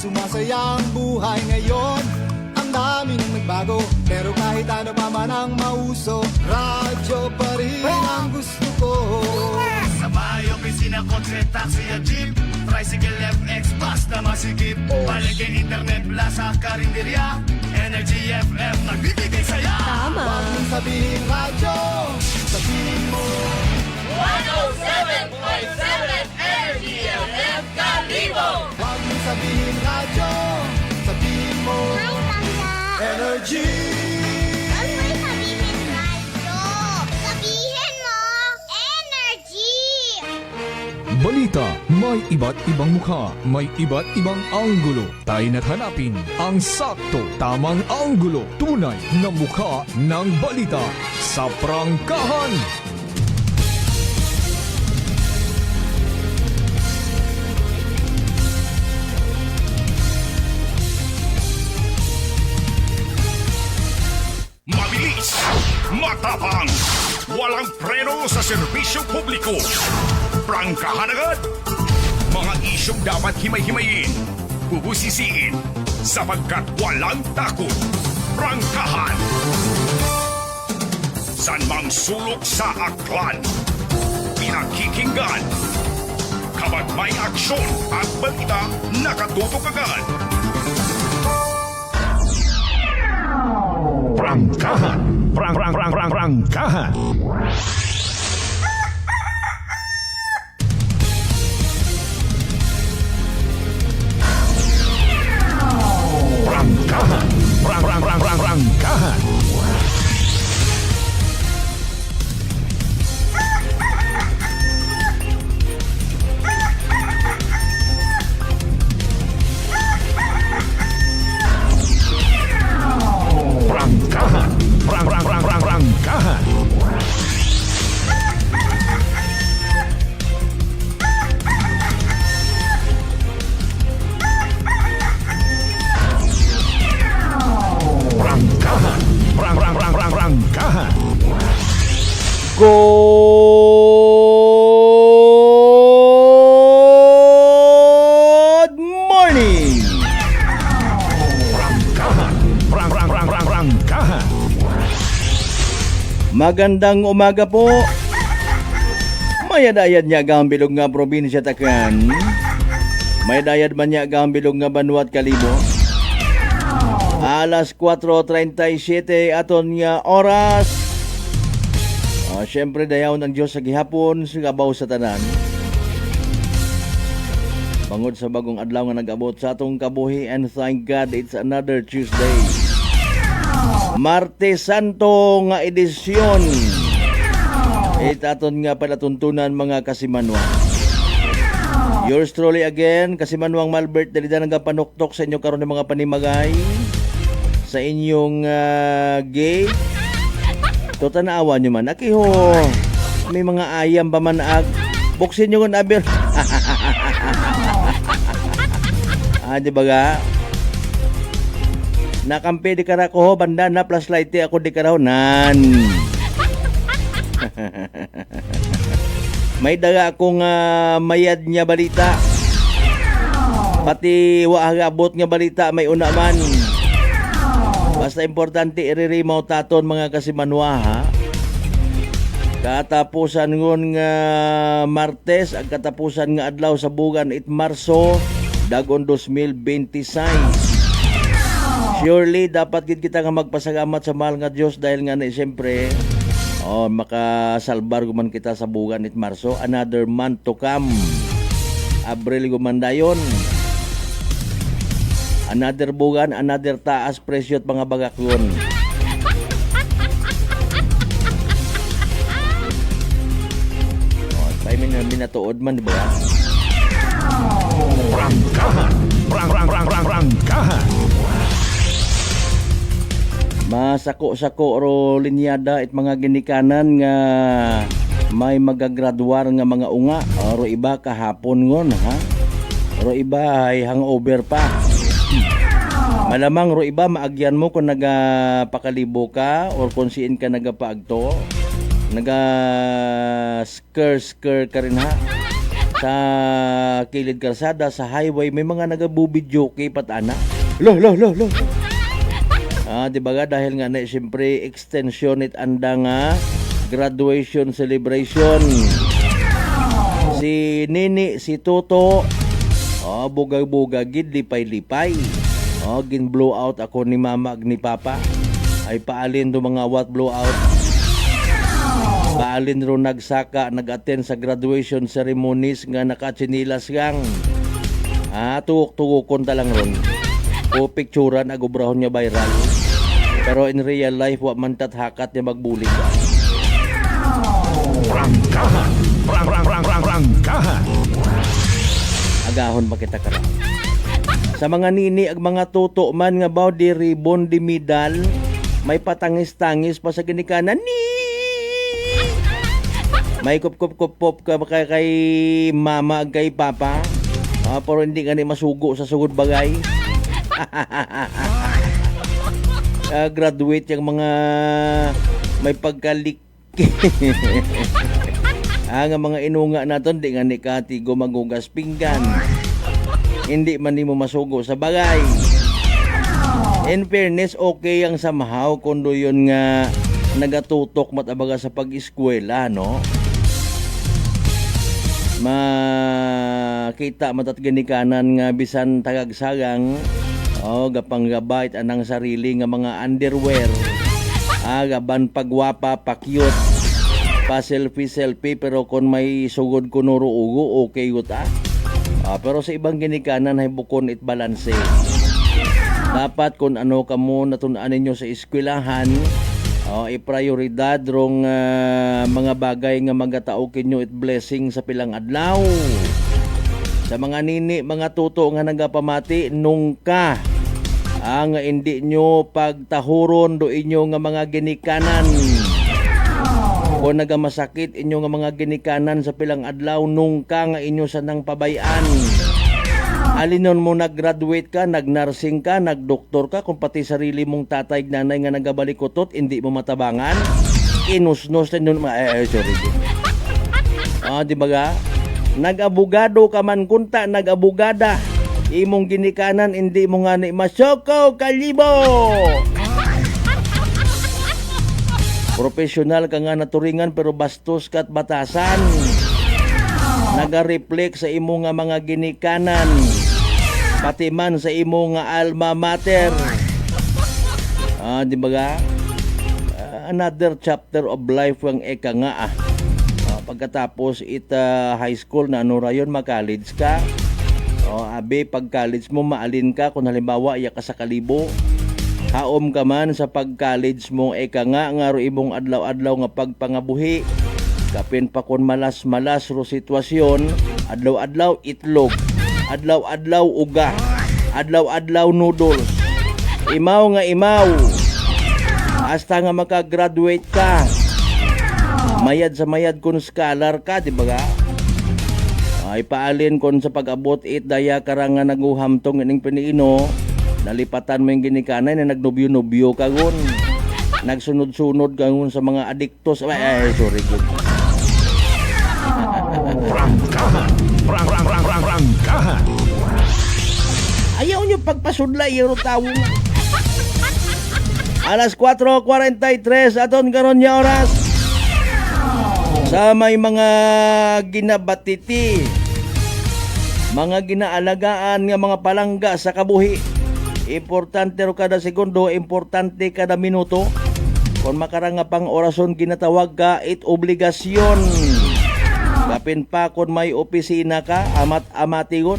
sumasaya ang buhay ngayon. Ang dami nang nagbago, pero kahit ano pa man ang mauso, radyo pa rin ang gusto ko. Sa bahay, opisina, kotse, taxi at jeep, tricycle, FX, bus na masikip, paligid, internet, plaza, karinderya, Energy FM, nagbibigay saya. Huwag mong sabihin radyo, sabihin mo 107.7 Energy FM Kalibo. Huwag mong sabihin radyo, sabihin mo Hi, Tanda. Energy. Huwag mo sabihin radyo. Sabihin mo, energy. Balita, may iba't ibang mukha, may iba't ibang anggulo. Tayo na't hanapin ang sakto, tamang anggulo, tunay na mukha ng balita sa prangkahan. Mabilis, matapang, walang preno sa serbisyo publiko. Prangkahan agad. Mga isyong dapat himay-himayin, bubusisiin, sapagkat walang takot. Prangkahan. San mang sulok sa aklan, pinakikinggan. Kapag may aksyon at balita, nakatutok agad. Prangkahan. Prangkahan. Prangkahan. Prangkahan. Prangkahan. Prangkahan. Prangkahan. Prangkahan. Good morning! Prangkahan. Prangkahan. Magandang umaga po. Mayadayad niya ang bilog nga probinsya Takan. Mayadayad man niya ang bilog nga Banwat Kalibo. Alas 4:37 aton nga oras. Siyempre dayaw ng Diyos sa gihapon sa gabaw sa tanan. Bangod sa bagong adlaw nga nag-abot sa atong kabuhi, and thank God it's another Tuesday. Martes Santo nga edisyon. Aton nga palatuntunan mga kasimanwa. Yours truly again, Kasimanwang Malbert, dalida nagapanuktok sa inyo karon ng mga panimagay sa inyong gate. Totanawa nyo man. Akiho, may mga ayam pa man buksin nyo kung aber. Di ba ga? Nakampi di kara ko, banda na plus light ako di karaw nan. May daga akong mayad niya balita. Pati waagabot nga balita may una man. Basta importante iririmaw taton mga kasimanwa ha. Katapusan ngon nga Martes, ang katapusan nga adlaw sa bugan it Marso dagon 2026. Surely dapat gid kita nga magpasalamat sa mahal nga Dios dahil nga na siyempre makasalbar guman kita sa bugan it Marso, another month to come. Abril gumandayon. Another bugan, another taas presyo at mga bagakyon. Tayo minatuod man, di ba? Prangkahan. Prangkahan. Masako-sako ro linyada it mga ginikanan nga may magagraduar nga mga unga. Ro iba kahapon ngon ha. Ro iba ay hangover pa. Malamang ro iba maagyan mo kung nagapakalibo ka or kung siin ka nagapaagto. Naga skr ka rin ha. sa kilid kalsada, sa highway, may mga nagabubidyoke patana. Lo. Di ba nga, dahil nga na, siyempre, extension it anda nga graduation celebration. Si Nini, si Toto, bugag-bugag, gid, lipay-lipay. Gin-blow out ako ni mama ag ni papa. Ay paalin do mga what blow out. Paalin ro nagsaka, nag-attend sa graduation ceremonies nga nakatsinilas gang. Tuwok-tuwokon ta lang ron. O picturean agobrahon niya viral. Pero in real life, wa man tathakat niya magbulig. Prangkahan. Prangkahan. Agahon pa kita karon. Sa mga nini ag mga tuto man nga baw di ribbon di medal, may patangis-tangis pa sa ginikanan ni. May kup-kup-kup ka kay mama ag kay papa. Pero hindi ka ni masugo sa sugod bagay. Graduate yung mga may pagkalik. Nga mga inunga naton di nga ni katigo magugas pinggan. Hindi man mo masugo sa bagay. In fairness, okay ang somehow kundo yun nga nagatutok matabaga sa pag-eskwela, no? Makita matat ginikanan nga bisan tagagsagang gapang gabait anang sarili nga mga underwear. Gaban pagwapa, pa-cute, pa-selfie, pero kung may sugod kunuro ugo, okay guta. Pero sa ibang ginikanan ay bukon it balanse. Dapat kung ano kamo natunan ninyo sa eskwelahan, i-prioridad rong mga bagay nga magatao kinyo it blessing sa pilang adlaw. Sa mga nini, mga tuto nga nagapamati, nungka nga hindi nyo pagtahuron do inyo nga mga ginikanan. Kung nagamasakit inyo nga mga ginikanan sa pilang adlaw, nungka nga inyo sanang pabayan. Alinon mo nag-graduate ka, nag-nursing ka, nag-doktor ka, kung pati sarili mong tatay nanay nga nagabalikotot, hindi mo matabangan, inusnos na nun, sorry. Di ba ga? Nag-abogado ka man kunta, nag-abogada, imong ginikanan, hindi mo nga ni Masoko Kalibo! Profesional ka nga naturingan pero bastos ka at batasan. Naga-reflect sa imo nga mga ginikanan, pati man sa imo nga alma mater. Di ba ga? Another chapter of life ang eka nga. Pagkatapos high school na ano rayon, mag-college ka. Abe, pag-college mo, maalin ka kung halimbawa iya ka sa Kalibo. Haom ka man sa pag-college mo, eka nga ro imong adlaw-adlaw nga pagpangabuhi. Kapin pa kon malas-malas ro sitwasyon, adlaw-adlaw itlog, adlaw-adlaw uga, adlaw-adlaw noodles. Imaw nga imaw. Hasta nga makagraduate ka. Mayad sa mayad kun scholar ka, di ba ga? Ay paalin kon sa pag-abot daya karang nga naguhamtong ining piniino, nalipatan mo yung ginikanan na nagnobyo-nobyo ka gun. Nagsunod-sunod ka gun sa mga adiktos. Sorry good. Prangkahan. Ayaw nyo pagpasudla, yung tawo nga. Alas 4:43 aton karon nya oras. Sa may mga ginabatiti, mga ginaalagaan nga mga palangga sa kabuhi, importante ro kada segundo, importante kada minuto. Kung makaranga pang orason ginatawag ka, it obligasyon. Kapin pa kung may opisina ka, amat-amatigon.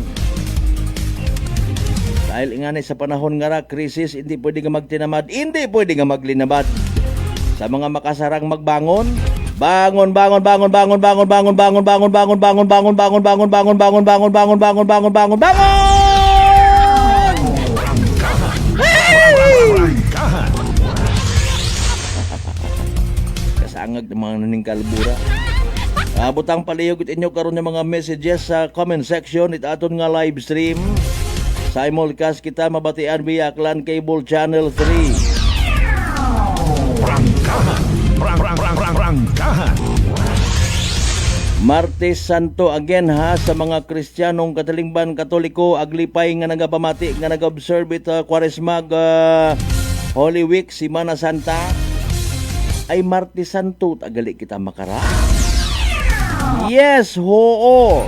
Dahil ingani sa panahon nga ra, krisis, hindi pwede nga magtinamad, hindi pwede nga maglinabad. Sa mga makasarang magbangon, bangon. Kasangag ng mga naning kalbura. Butang palihog inyo karon ng mga messages sa comment section it aton nga live stream. Simulcast kita mabatian via Clan Cable Channel 3. Prangkahan. Martes Santo again ha sa mga Kristiyanong Katalingban Katoliko aglipay nga nagapamati nga nag-observe ito Kwaresmag Holy Week Semana Santa ay Martes Santo tagali kita makara. Yes, hoo.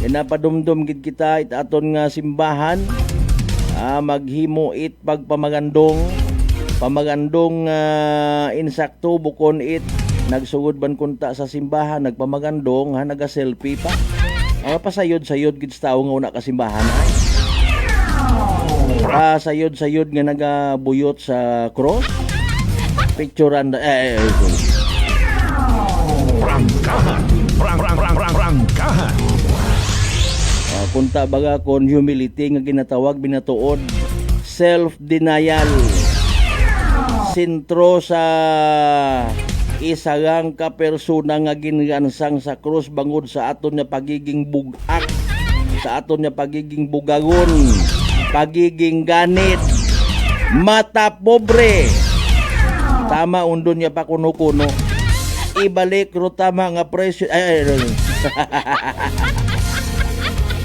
Napadumdum gid kita it aton nga simbahan maghimo it pagpamagandong insakto bukon it nagsugod ban kunta sa simbahan nagpamagandong naga-selfie pa pasayod-sayod gid sa tao nga una ka simbahan sayod-sayod nga nagabuyot sa cross picturean Prangkahan. kunta baga kon humility nga ginatawag binatuod self-denial sentro sa isagang ka persona nga gingansang sa krus bangod sa aton nga pagiging bugak sa aton nga pagiging bugagon pagiging ganit mata pobre tama undon niya pa kuno-kuno ibalik ro tama nga presyo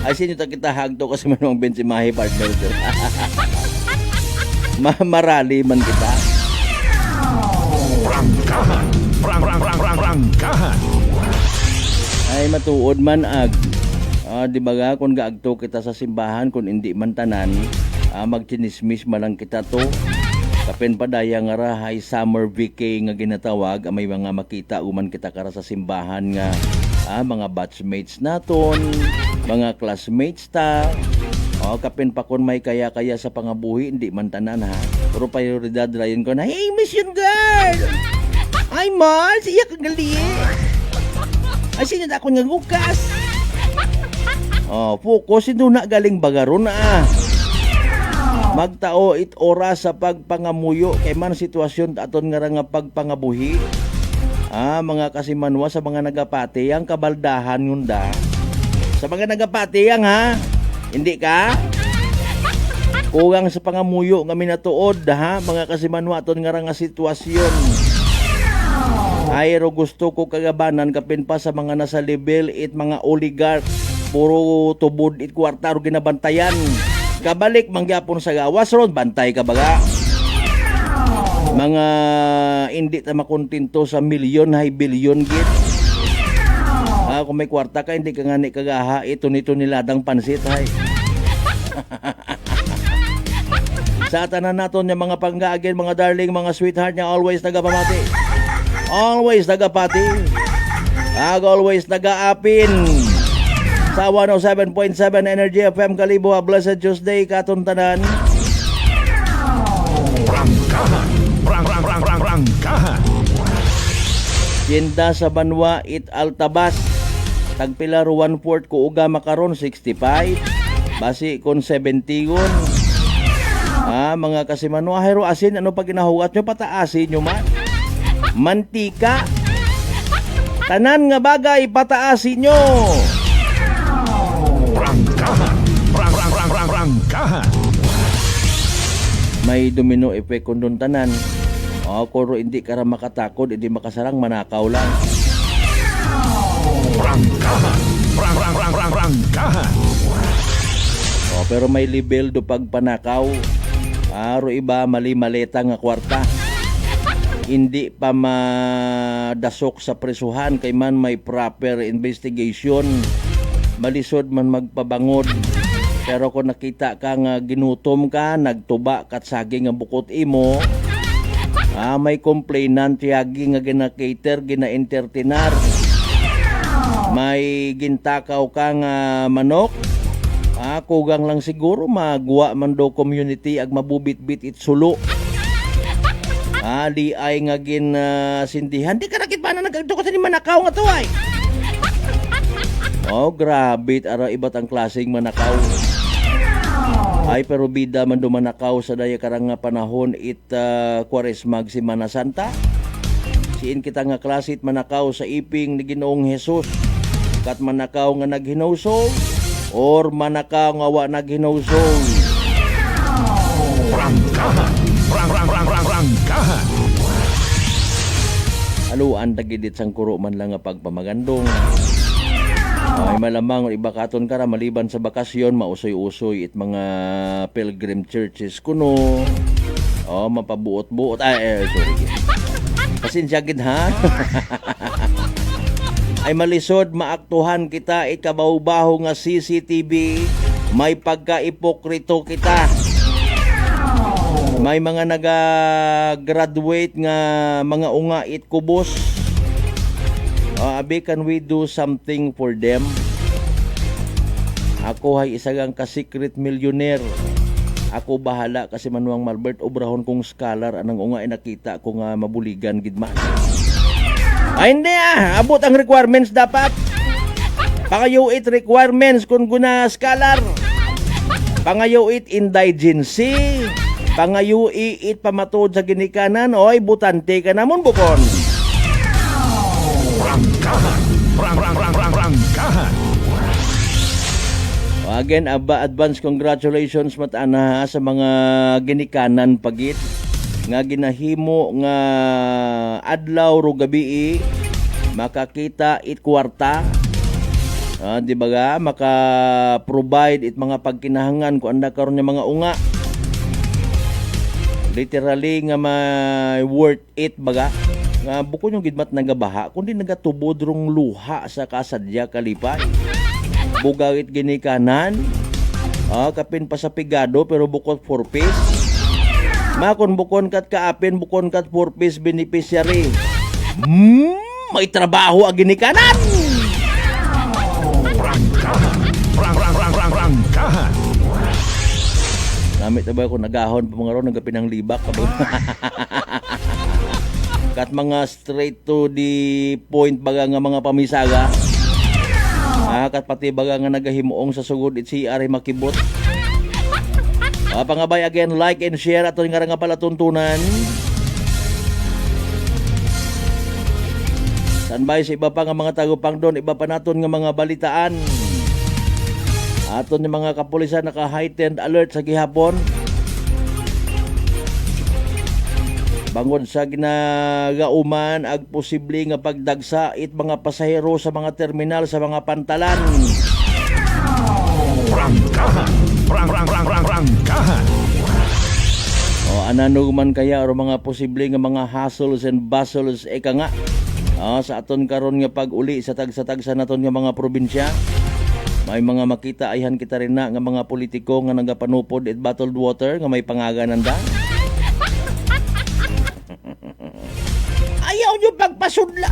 ay sinyo ta kita hagto kasi manong bensimahe partner marali man kita Prangkahan. ay matuod man di baga kung gaagto kita sa simbahan kung hindi man tanan magchinismis man lang kita to kapin padaya nga ra hay summer vacay nga ginatawag may mga makita uman kita kara sa simbahan nga mga batchmates naton mga classmates ta kapin pa kon may kaya-kaya sa pangabuhi hindi man tanan ha pero prioridad rayon ko na hey mission girl ay Mars iya kang gali ay sinad ako nga gukas focus ito na galing bagaron magtao it oras sa pagpangamuyo kay man sitwasyon aton nga nga pagpangabuhi mga kasimanwa sa mga nagapati ang kabaldahan yunda sa mga nagapati ang hindi ka kugang sa pangamuyo nga minatuod mga kasimanwa aton nga nga sitwasyon ayro gusto ko kagabanan kapin pa sa mga nasa level it mga oligarch puro tubod it kwarta ro ginabantayan kabalik mangyapon sa gawas ron bantay ka baga mga hindi ta makontento sa milyon hay bilyon git kung may kwarta ka hindi ka ngani kagaha ito nito niladang pansit hay sa tanan naton yung mga panggaagin mga darling mga sweetheart niya always nagapamati always nagapati always nagaapin sa 107.7 Energy FM Kalibo Blessed Tuesday katuntanan Prangkahan. Tienda sa Banwa it Altabas tagpila ro 1/4 ko uga makaron 65 basi kon 70 gon mga kasimanwa hero asin ano pag ginahugat nyo pataasin nyo man mantika tanan nga bagay pataasin nyo Prangkahan. may domino effect kung doon tanan kung hindi ka ra makatakod hindi makasarang manakaw lang Prangkahan. pero may level do pagpanakaw aro iba mali-maleta nga kwarta hindi pa madasok sa presuhan kay man may proper investigation malisod man magpabangod pero kung nakita ka nga ginutom ka nagtuba kat saging nga bukot imo may complainant yagi nga gina-cater gina-entertainar may gintakaw ka nga manok kugang lang siguro magwa man do community ag mabubit-bit it sulo di ay nga sindihan di ka nakit ba na nagagdo ko sa ni manakaw nga to ay grabe ara iba't ang klaseng manakaw ay pero bida man do manakaw sa daya karang nga panahon it Kwaresmag Semana Santa siin kita nga klasit manakaw sa iping ni Ginoong Hesus kat manakaw nga naghinawsong or manakaw nga wa naghinawsong Prangkahan. Aluan dagidit sang kuro man lang nga pagpamagandong. Ay malamang iba katon kara maliban sa bakasyon mausoy-usoy it mga pilgrim churches kuno. Mapabuot-buot. Sorry. Pasensya gid ha. Ay malisod maaktuhan kita ikabaw-baho nga CCTV, may pagka-ipokrito kita. May mga naga-graduate nga mga unga it kubos. Abi, can we do something for them? Ako ay isagang ka-secret millionaire. Ako bahala kasi manuang Malbert obrahon kong scholar anang unga ay nakita ko nga mabuligan gidman. Ay hindi abot ang requirements dapat. Pangayuit requirements kung guna scholar. Pangayuit indigency. Pangayuit pamatod sa ginikanan. Oy, butante ka namon bukon. Rangkahan. Again, advance congratulations matana sa mga ginikanan pagit nga ginahimo nga adlaw ro gabi makakita it kwarta. Di ba ga maka-provide it mga pagkinahangan ko anda karon nga mga unga. Literally nga may worth it baga. Nga bukod yung gidmat nagabaha kundi nagatubod rong luha sa kasadya kalipay. Bugawit ginikanan. Kapin pa sa pigado pero bukod 4 piece. Makon bukon kat kaapin bukon kat 4 piece beneficiary. May trabaho ang ginikanan. Rangkahan. Namit na ba ako nagahon pa mga ron nagapinang libak. Kat mga straight to the point baga nga mga pamisaga. Kat pati baga nga nagahimuong sa sugod it si Ari makibot. Pangabay again, like and share ato nga nga pala tuntunan. Sanbay sa iba pa nga mga tagupang doon, iba pa naton nga mga balitaan. Aton nga mga kapulisan naka-heightened alert sa gihapon. Bangod sa ginagauman ag posible nga pagdagsa it mga pasahero sa mga terminal sa mga pantalan. Rangkahan. Anano man kaya o mga posible nga mga hassles and bustles eka nga sa aton karon nga pag-uli sa tagsa naton nga mga probinsya. May mga makita ayhan kita rin na nga mga politiko nga nagapanupod it bottled water nga may pangagananda. Ayaw nyo pagpasudla.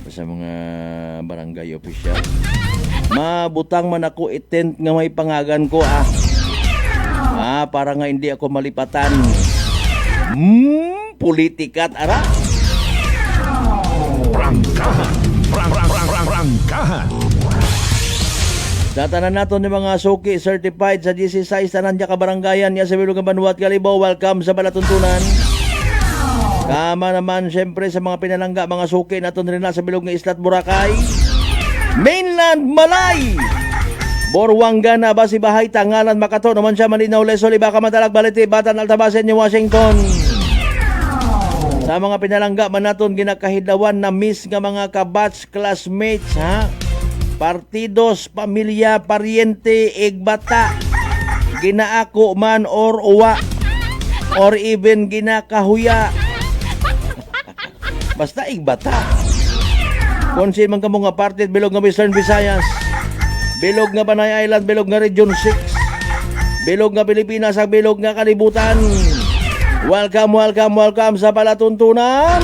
Sa mga barangay official. Mabutang man ako itent nga may pangagan ko para nga hindi ako malipatan. Politikat ara. Rangkahan. Datanan nato ni mga suki certified sa GC6 tanan ka barangayan niya sa Bilog nga Banwat Kalibo. Welcome sa Balatuntunan. Kama naman syempre sa mga pinalangga mga suki naton rin na sa Bilog nga Islat Boracay. Mainland Malay. Borwanga na ba si Bahay Tangalan Makato naman siya Malinaw Lesol Ibaka Matalag Baliti Batan Altabasen New Washington. Sa mga pinalangga man naton ginakahidawan na miss nga mga kabatch classmates partidos, pamilya, paryente, igbata, ginaako man or uwa, or even ginakahuya. Basta igbata. Konsin man kamo nga parte bilog nga Western Visayas, bilog nga Panay Island, bilog nga Region 6, bilog nga Pilipinas, ag bilog nga kalibutan. Welcome sa Palatuntunan.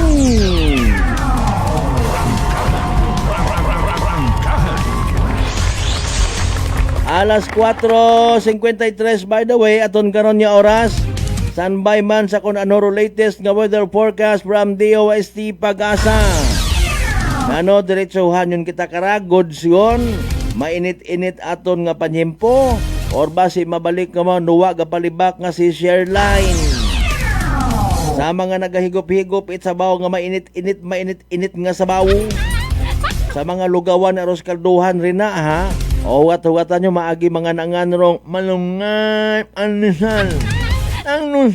Alas 4:53 by the way aton karon nga oras. Standby man sa kun ano latest nga weather forecast from DOST Pag-asa. Ano diretsohan yun kita kara goods yun. Mainit-init aton nga panyempo or basi mabalik nga mo nuwa ga palibak nga si Shareline. Sa mga nagahigop-higop it sabaw nga mainit-init nga sabaw. Sa mga lugawan aros kalduhan rin na Huwat-huwatan nyo maagi mga nanganrong malungay anisan. Ang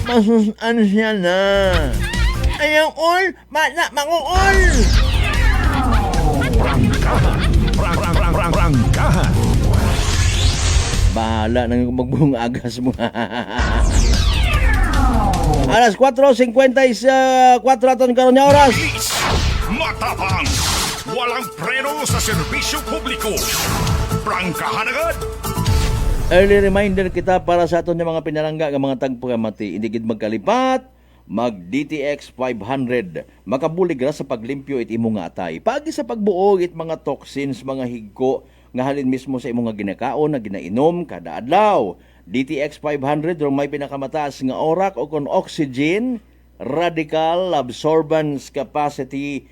Masusan siya na. Ayaw all, bata manguol. Prangkahan. Bahala nang magbunga agas mo. Alas 4:54 aton karon nga oras. Matapang! Walang preno sa serbisyo publiko. Prangkahan agad! Early reminder kita para sa aton nga mga pinalangga nga mga tagpagamati. Hindi gid magkalipat, mag DTX 500. Makabulig ra sa paglimpyo it imo nga atay. Pagi sa pagbuog it mga toxins, mga higko nga halin mismo sa imo nga ginakaon na ginainom kada adlaw. DTX 500 ro may pinakamataas nga orak o kon oxygen, radical absorbance capacity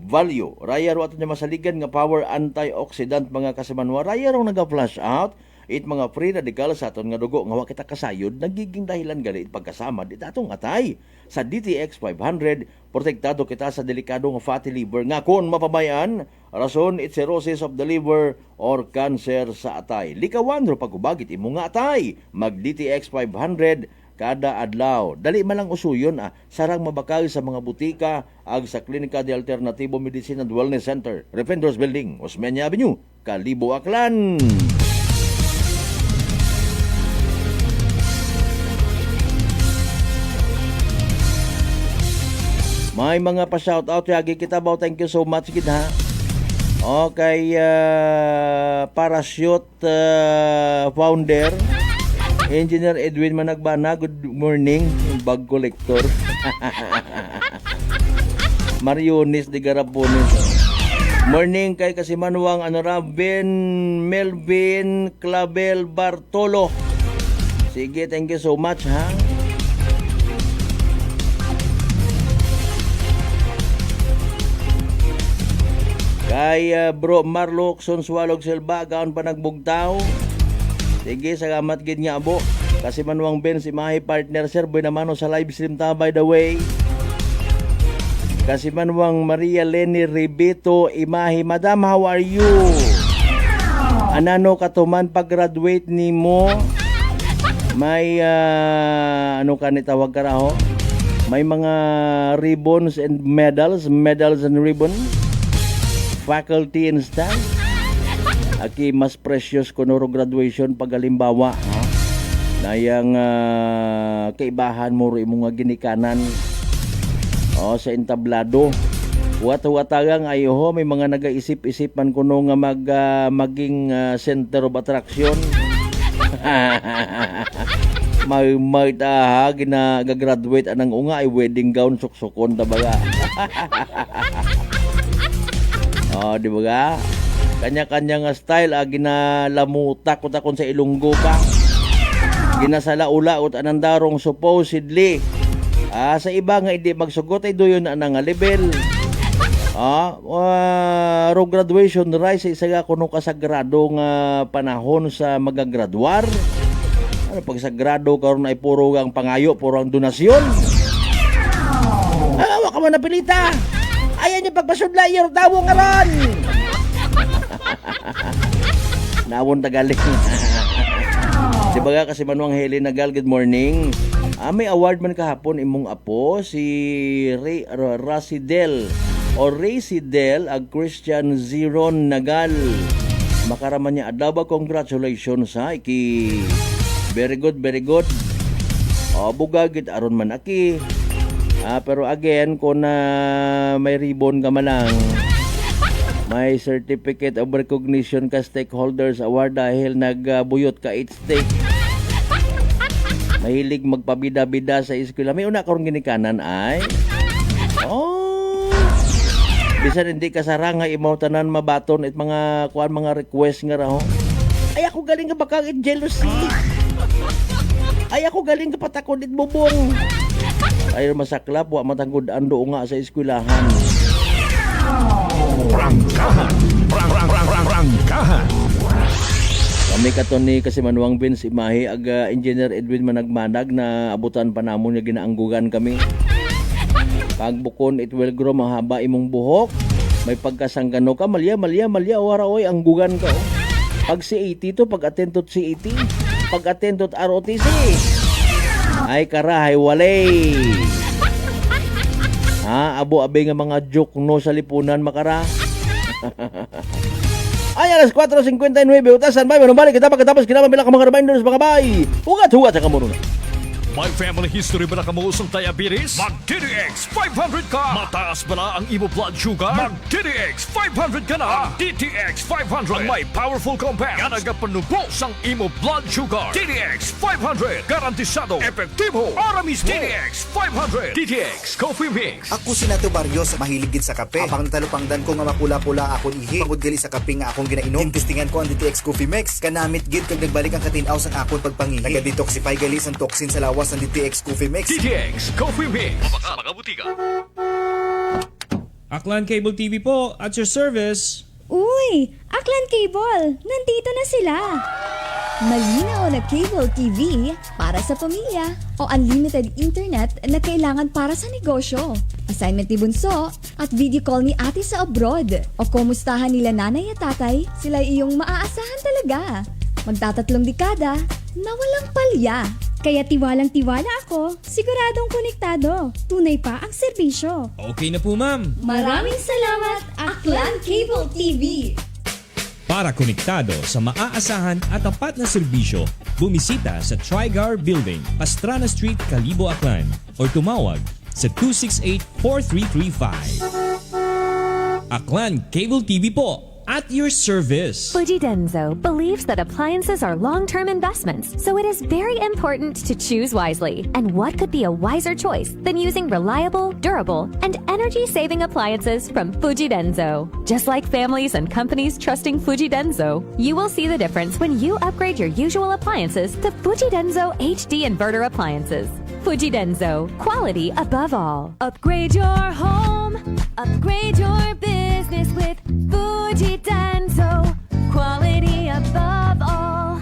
value. Raya ro ato niya masaligan nga power antioxidant mga kasimanwa. Raya ro naga-flush out it mga free radical sa aton nga dugo nga wa kita kasayod nagiging dahilan gali it pagkasama dit atong atay. Sa DTX 500 protektado kita sa delikado nga fatty liver nga kon mapabayaan rason it cirrhosis of the liver or cancer sa atay. Likawan ro pagubagit imo nga atay. Mag DTX 500 kada adlaw. Dali man lang usuyon sarang mabakal sa mga butika ag sa Klinika de Alternativo Medicine and Wellness Center, Refenders Building, Osmeña Avenue, Kalibo, Aklan. May mga pa-shoutout yagi kita ba? Thank you so much gid ha. Okay, Parachute founder Engineer Edwin Managbana, good morning. Bag collector. Marionis de Garapones. Morning kay Kasimanwang Ben Melvin Clavel Bartolo. Sige, thank you so much ha. Kay bro Marlok Sonsualog Selba gaon pa nagbugtaw. Sige, salamat gid nga abo. Kasi manuang Ben si Mahi partner sir boy naman sa live stream ta by the way. Kasi manuang Maria Lenny Ribito Imahi, Madam, how are you? Anano katuman pag-graduate nimo? May ano kanit tawag ka raho? May mga ribbons and medals and ribbon. Faculty and staff. Aki mas precious kunuro graduation pagalimbawa ha? Nayang kaibahan mo rin mga ginikanan sa entablado watagang ayoho may mga nagaisip-isipan kuno nga maging center of attraction. may gina-graduate anang unga ay wedding gown suksukon tabaga. Di ba ga? Kanya-kanya nga style ginalamutak ko takon sa Ilonggo pa. Ginasalaula ut anandarong supposedly. Sa iba nga hindi magsugot ay doyon na nga level. Ro graduation rise sa isa nga kuno kasagrado nga panahon sa magagraduar. Ano pag sagrado karon ay puro ang pangayo, puro ang donasyon. Wa ka man napilita. Ayan yung pagpasudla iyo dawo nga ron. Nawon tagaling. Diba nga kasi manuang Helen Nagal, good morning. May award man kahapon imong apo si Racidel o Racidel ag Christian Ziron Nagal. Makaraman niya adaba, congratulations ha iki. Very good. Bugagit aron man aki. Pero again kung may ribbon ka man lang, may certificate of recognition ka stakeholders award dahil nagbuyot ka 8 stake. Mahilig magpabida-bida sa eskwela. May una karong ginikanan ay bisan hindi ka saranga imaw tanan mabaton at mga request nga raho. Ay ako galing ka bakang jealousy. Ay ako galing ka patakod it bubong. Ay masaklap wa matanggod ando nga sa eskwelahan. Prangkahan. Kami katon ni Kasimanwang Vince Imahi ag Engineer Edwin Managmanag na abutan pa namon nga ginaanggugan kami. Pagbukon it will grow mahaba imong buhok. May pagkasanggano ka malya wara oy anggugan ka. Pag CAT to pag attend to CAT, pag attend to ROTC. Ay karahay walay. Ha, abo abe nga mga joke no sa lipunan makara. Ay alas 4:59 utasan bay manubalik kita pagkatapos kinamamila ka mga reminders mga bay. Hugat sa kamuno. May family history ba na kamuusong diabetes? Mag-DTX 500 ka! Mataas ba na ang imo blood sugar? Mag-DTX 500 ka na! Ang DTX 500 ang may powerful compounds nga nagapanubos ang imo blood sugar. DTX 500 garantisado, epektibo, para mismo. DTX 500 DTX Coffee Mix. Ako si Nato Barrios, mahilig gid sa kape. Apang natalupangdan ko nga mapula-pula akong ihi. Pagod gali sa kape nga akong ginainom. Tintistingan ko ang DTX Coffee Mix. Kanamit gid kag nagbalik ang katinaw sa akong pagpangihi. Naga-detoxify gali ang toxin sa lawas ng DTX Coffee Mix. DTX Coffee Mix. Mga butika. Aklan Cable TV po, at your service. Uy! Aklan Cable! Nandito na sila! Malinaw na cable TV para sa pamilya o unlimited internet na kailangan para sa negosyo. Assignment ni Bunso at video call ni ate sa abroad o kumustahan nila nanay at tatay, sila iyong maaasahan talaga. Magtatatlong dekada na walang palya. Kaya tiwalang-tiwala ako, siguradong konektado. Tunay pa ang serbisyo. Okay na po ma'am. Maraming salamat, Aklan Cable TV! Para konektado sa maaasahan at tapat na serbisyo, bumisita sa Trigar Building, Pastrana Street, Calibo, Aklan o tumawag sa 268-4335. Aklan Cable TV po, at your service. Fuji Denso believes that appliances are long-term investments, so it is very important to choose wisely. And what could be a wiser choice than using reliable, durable, and energy-saving appliances from Fuji Denso? Just like families and companies trusting Fuji Denso, you will see the difference when you upgrade your usual appliances to Fuji Denso HD inverter appliances. Fuji Denso, quality above all. Upgrade your home, upgrade your business with Fuji Denso, quality above all.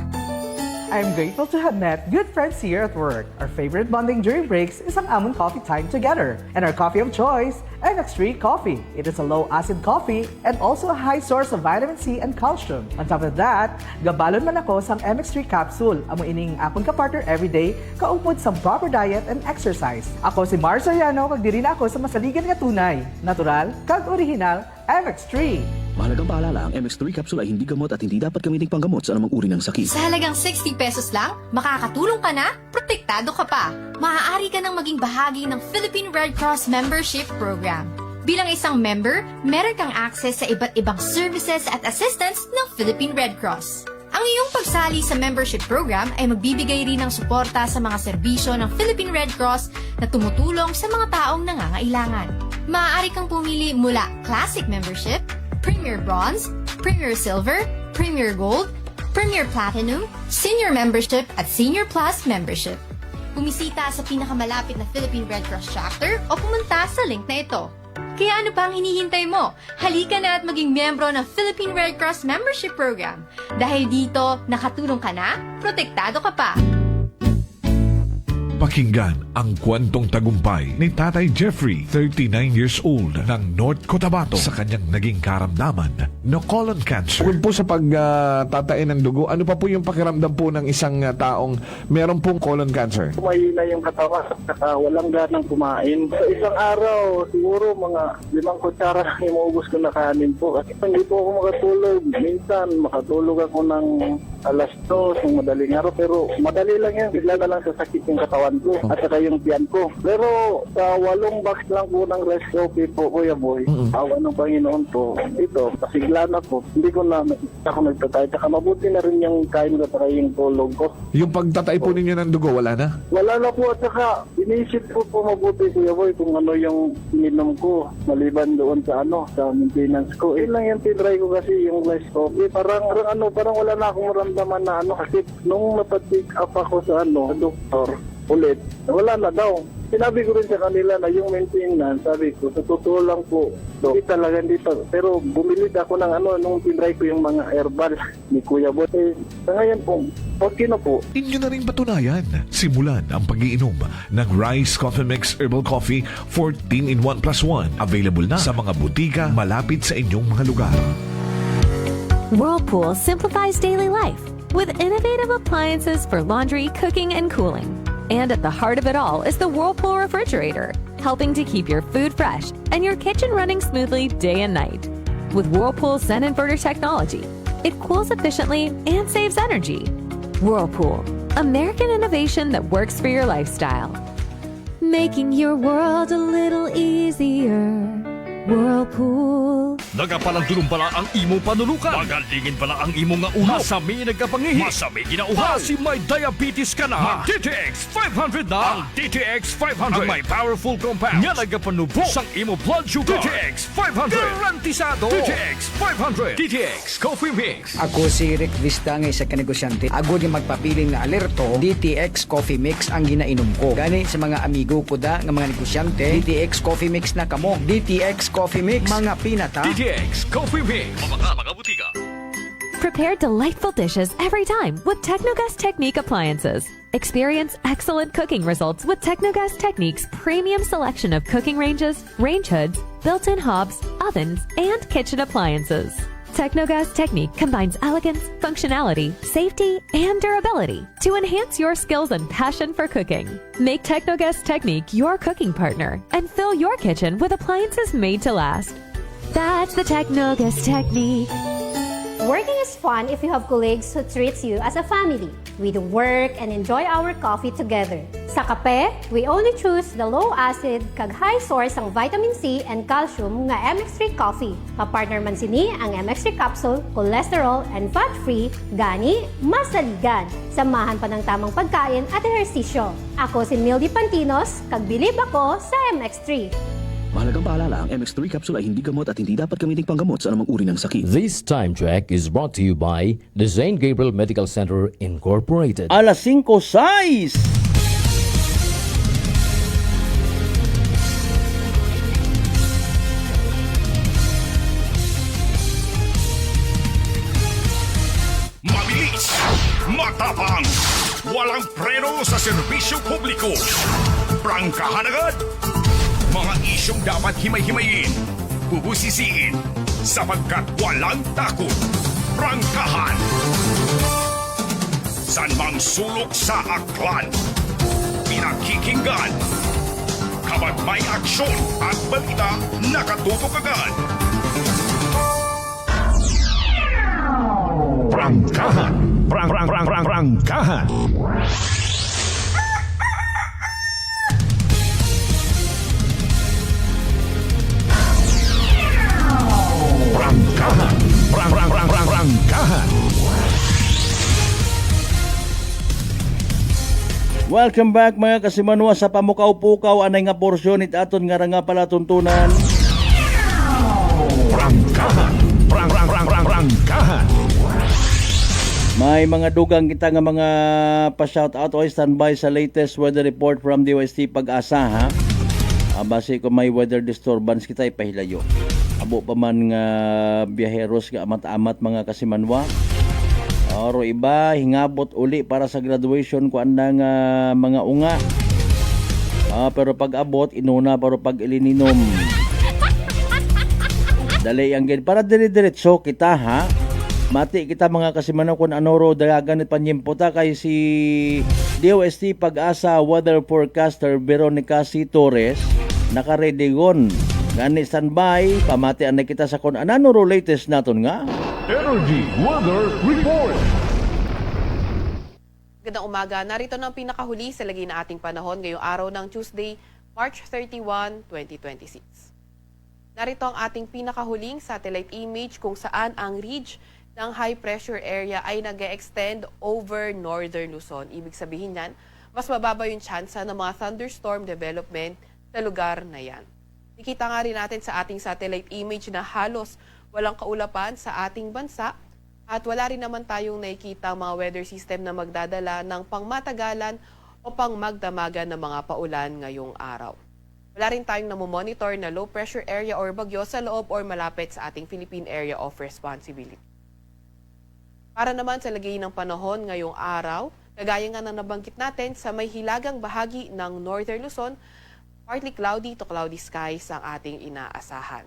I'm grateful to have met good friends here at work. Our favorite bonding during breaks is ang amon coffee time together. And our coffee of choice, MX3 Coffee. It is a low-acid coffee and also a high source of vitamin C and calcium. On top of that, gabalon man ako sa MX3 capsule. Amo ining akong kapartner everyday, kaupod sa proper diet and exercise. Ako si Mar Soriano, kag diri na ako sa masaligan nga tunay, natural, kag original, MX3. Mahalagang paalala, ang MX3 capsule ay hindi gamot at hindi dapat gamitin panggamot sa anumang uri ng sakit. Sa halagang 60 pesos lang, makakatulong ka na, protektado ka pa. Maaari ka nang maging bahagi ng Philippine Red Cross Membership Program. Bilang isang member, meron kang access sa iba't ibang services at assistance ng Philippine Red Cross. Ang iyong pagsali sa membership program ay magbibigay rin ng suporta sa mga serbisyo ng Philippine Red Cross na tumutulong sa mga taong nangangailangan. Maaari kang pumili mula Classic Membership, Premier Bronze, Premier Silver, Premier Gold, Premier Platinum, Senior Membership at Senior Plus Membership. Bumisita sa pinakamalapit na Philippine Red Cross chapter o pumunta sa link na ito. Kaya ano pa ang hinihintay mo? Halika na at maging miyembro ng Philippine Red Cross Membership Program. Dahil dito, nakatulong ka na, protektado ka pa. Pakinggan ang kwentong tagumpay ni Tatay Jeffrey, 39 years old, ng North Cotabato sa kanyang naging karamdaman na colon cancer. Bukod po sa pagtatain ng dugo, ano pa po yung pakiramdam po ng isang taong meron pong colon cancer? Mahina yung katawan at walang ganang kumain. Sa isang araw, siguro mga 5 kutsara lang yung maubos ko na kanin po. Kasi hindi po ako makatulog. Minsan, makatulog ako ng alas 2 ng madaling araw. Pero madali lang yan. Bigla na lang sasakit yung katawan ko at saka yung tiyan ko. Pero sa 8 box lang po ng rice coffee po, Kuya Boy, awa ng Panginoon po, ito, pasigla na po. Hindi ko na ako nagtatay. Saka mabuti na rin yung kain ko at yung tulog ko. Yung pagtatay po ninyo ng dugo, wala na? Wala na po at saka inisip ko po mabuti, Kuya Boy, kung ano yung ininom ko maliban doon sa sa maintenance ko. Yun lang yung tinry ko kasi yung rice coffee. Parang wala na akong maramdaman na kasi nung napatik up ako sa doktor, ulit, wala na daw. Sinabi ko rin sa kanila na yung maintenance, sabi ko, sa totoo lang po, hindi talaga dito. Pero bumili ako ng nung tinry ko yung mga herbal ni Kuya Boy. Sa ngayon po, okay na po. Inyo na rin patunayan. Simulan ang pag-iinom ng Rice Coffee Mix Herbal Coffee 14-in-1+1. Available na sa mga butika malapit sa inyong mga lugar. Whirlpool simplifies daily life with innovative appliances for laundry, cooking, and cooling. And at the heart of it all is the Whirlpool refrigerator, helping to keep your food fresh and your kitchen running smoothly day and night. With Whirlpool Sun Inverter technology, it cools efficiently and saves energy. Whirlpool, American innovation that works for your lifestyle. Making your world a little easier. Whirlpool. Nagapalang dulumbala ang imo panulukan. Magalingin pala ang imo nga ulo. Masami nagkapangihi. Masami ginauhaw. Si may diabetes ka na. DTX 500 na. Ang DTX 500. Ang may powerful compound. Nga nagapanubok sang imo blood sugar. DTX 500. Garantisado. DTX 500. DTX Coffee Mix. Ako si Rick Vista nga isa ka negosyante. Agod yung magpapiling na alerto, DTX Coffee Mix ang ginainom ko. Gani sa mga amigo ko da nga mga negosyante, DTX Coffee Mix na kamo. DTX Coffee Mix, mga pinata. DTX Coffee Mix. Mga butika. Prepare delightful dishes every time with Technogas Technique appliances. Experience excellent cooking results with Technogas Technique's premium selection of cooking ranges, range hoods, built-in hobs, ovens, and kitchen appliances. Technogas Technique combines elegance, functionality, safety, and durability to enhance your skills and passion for cooking. Make Technogas Technique your cooking partner and fill your kitchen with appliances made to last. That's the Technogas Technique. Working is fun if you have colleagues who treats you as a family. We do work and enjoy our coffee together. Sa kape, we only choose the low-acid kag high source ang vitamin C and calcium nga MX3 coffee. Kapartner man sini ang MX3 capsule, cholesterol and fat-free, gani, masaligan. Samahan pa ng tamang pagkain at ehersisyo. Ako si Mildy Pantinos, kag bilib ako sa MX3. Mahalagang paalala, ang MX3 capsule ay hindi gamot at hindi dapat gamitin panggamot sa anumang uri ng sakit. This time check is brought to you by the St. Gabriel Medical Center Incorporated. Alas 5:06. Mabilis, matapang, walang preno sa serbisyo publiko. Prangkahan agad. Mga isyong dapat himay-himayin, bubusisiin, sapagkat walang takot. Prangkahan. San mang sulok sa aklan, pinakikinggan. Kapag may aksyon at balita, nakatutok agad. Prangkahan. Prangkahan. Prangkahan. Welcome back mga kasimanwa sa pamukaw-pukaw anay nga porsyon it aton nga nga pala tuntunan. Prangkahan. Prangkahan. May mga dugang kita nga mga pa-shoutout o standby sa latest weather report from DOST Pag-asa ha. Base ko may weather disturbance kita ipahilayo. Abo pa man nga biyaheros nga amat-amat mga kasimanwa. Oro iba hingabot uli para sa graduation ko andang mga unga. Pero pag abot inuna pero pag ilininom. Dali ang gid para dire-diretso kita ha. Mati kita mga kasimanwa kun ano ro dagan at panyimputa kay si DOST Pag-asa weather forecaster Veronica C. Torres naka-ready-gon. Gani standby, pamatian na kita sa kung anano ro latest naton nga. Energy Weather Report. Gandang umaga, narito na ang pinakahuli sa lagay na ating panahon ngayong araw ng Tuesday, March 31, 2026. Narito ang ating pinakahuling satellite image kung saan ang ridge ng high pressure area ay nag-extend over northern Luzon. Ibig sabihin yan, mas mababa yung tsansa ng mga thunderstorm development sa lugar na yan. Nakita nga rin natin sa ating satellite image na halos walang kaulapan sa ating bansa at wala rin naman tayong nakikita mga weather system na magdadala ng pangmatagalan o pangmagdamagan ng mga paulan ngayong araw. Wala rin tayong namomonitor na low pressure area or bagyo sa loob or malapit sa ating Philippine Area of Responsibility. Para naman sa lagay ng panahon ngayong araw, kagaya nga na nabanggit natin sa may hilagang bahagi ng Northern Luzon, partly cloudy to cloudy skies ang ating inaasahan.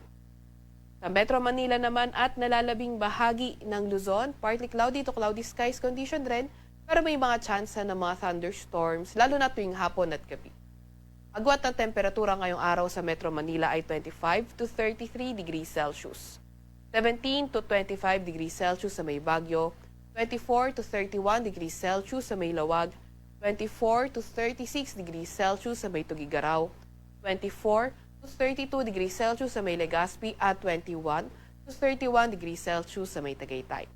Sa Metro Manila naman at nalalabing bahagi ng Luzon, partly cloudy to cloudy skies condition rin, pero may mga tsansa ng mga thunderstorms lalo na tuwing hapon at gabi. Agwat ng temperatura ngayong araw sa Metro Manila ay 25 to 33 degrees Celsius. 17 to 25 degrees Celsius sa may Baguio, 24 to 31 degrees Celsius sa may Lawag, 24 to 36 degrees Celsius sa may Tugigaraw, 24 to 32 degrees Celsius sa may Legazpi at 21 to 31 degrees Celsius sa may Tagaytay.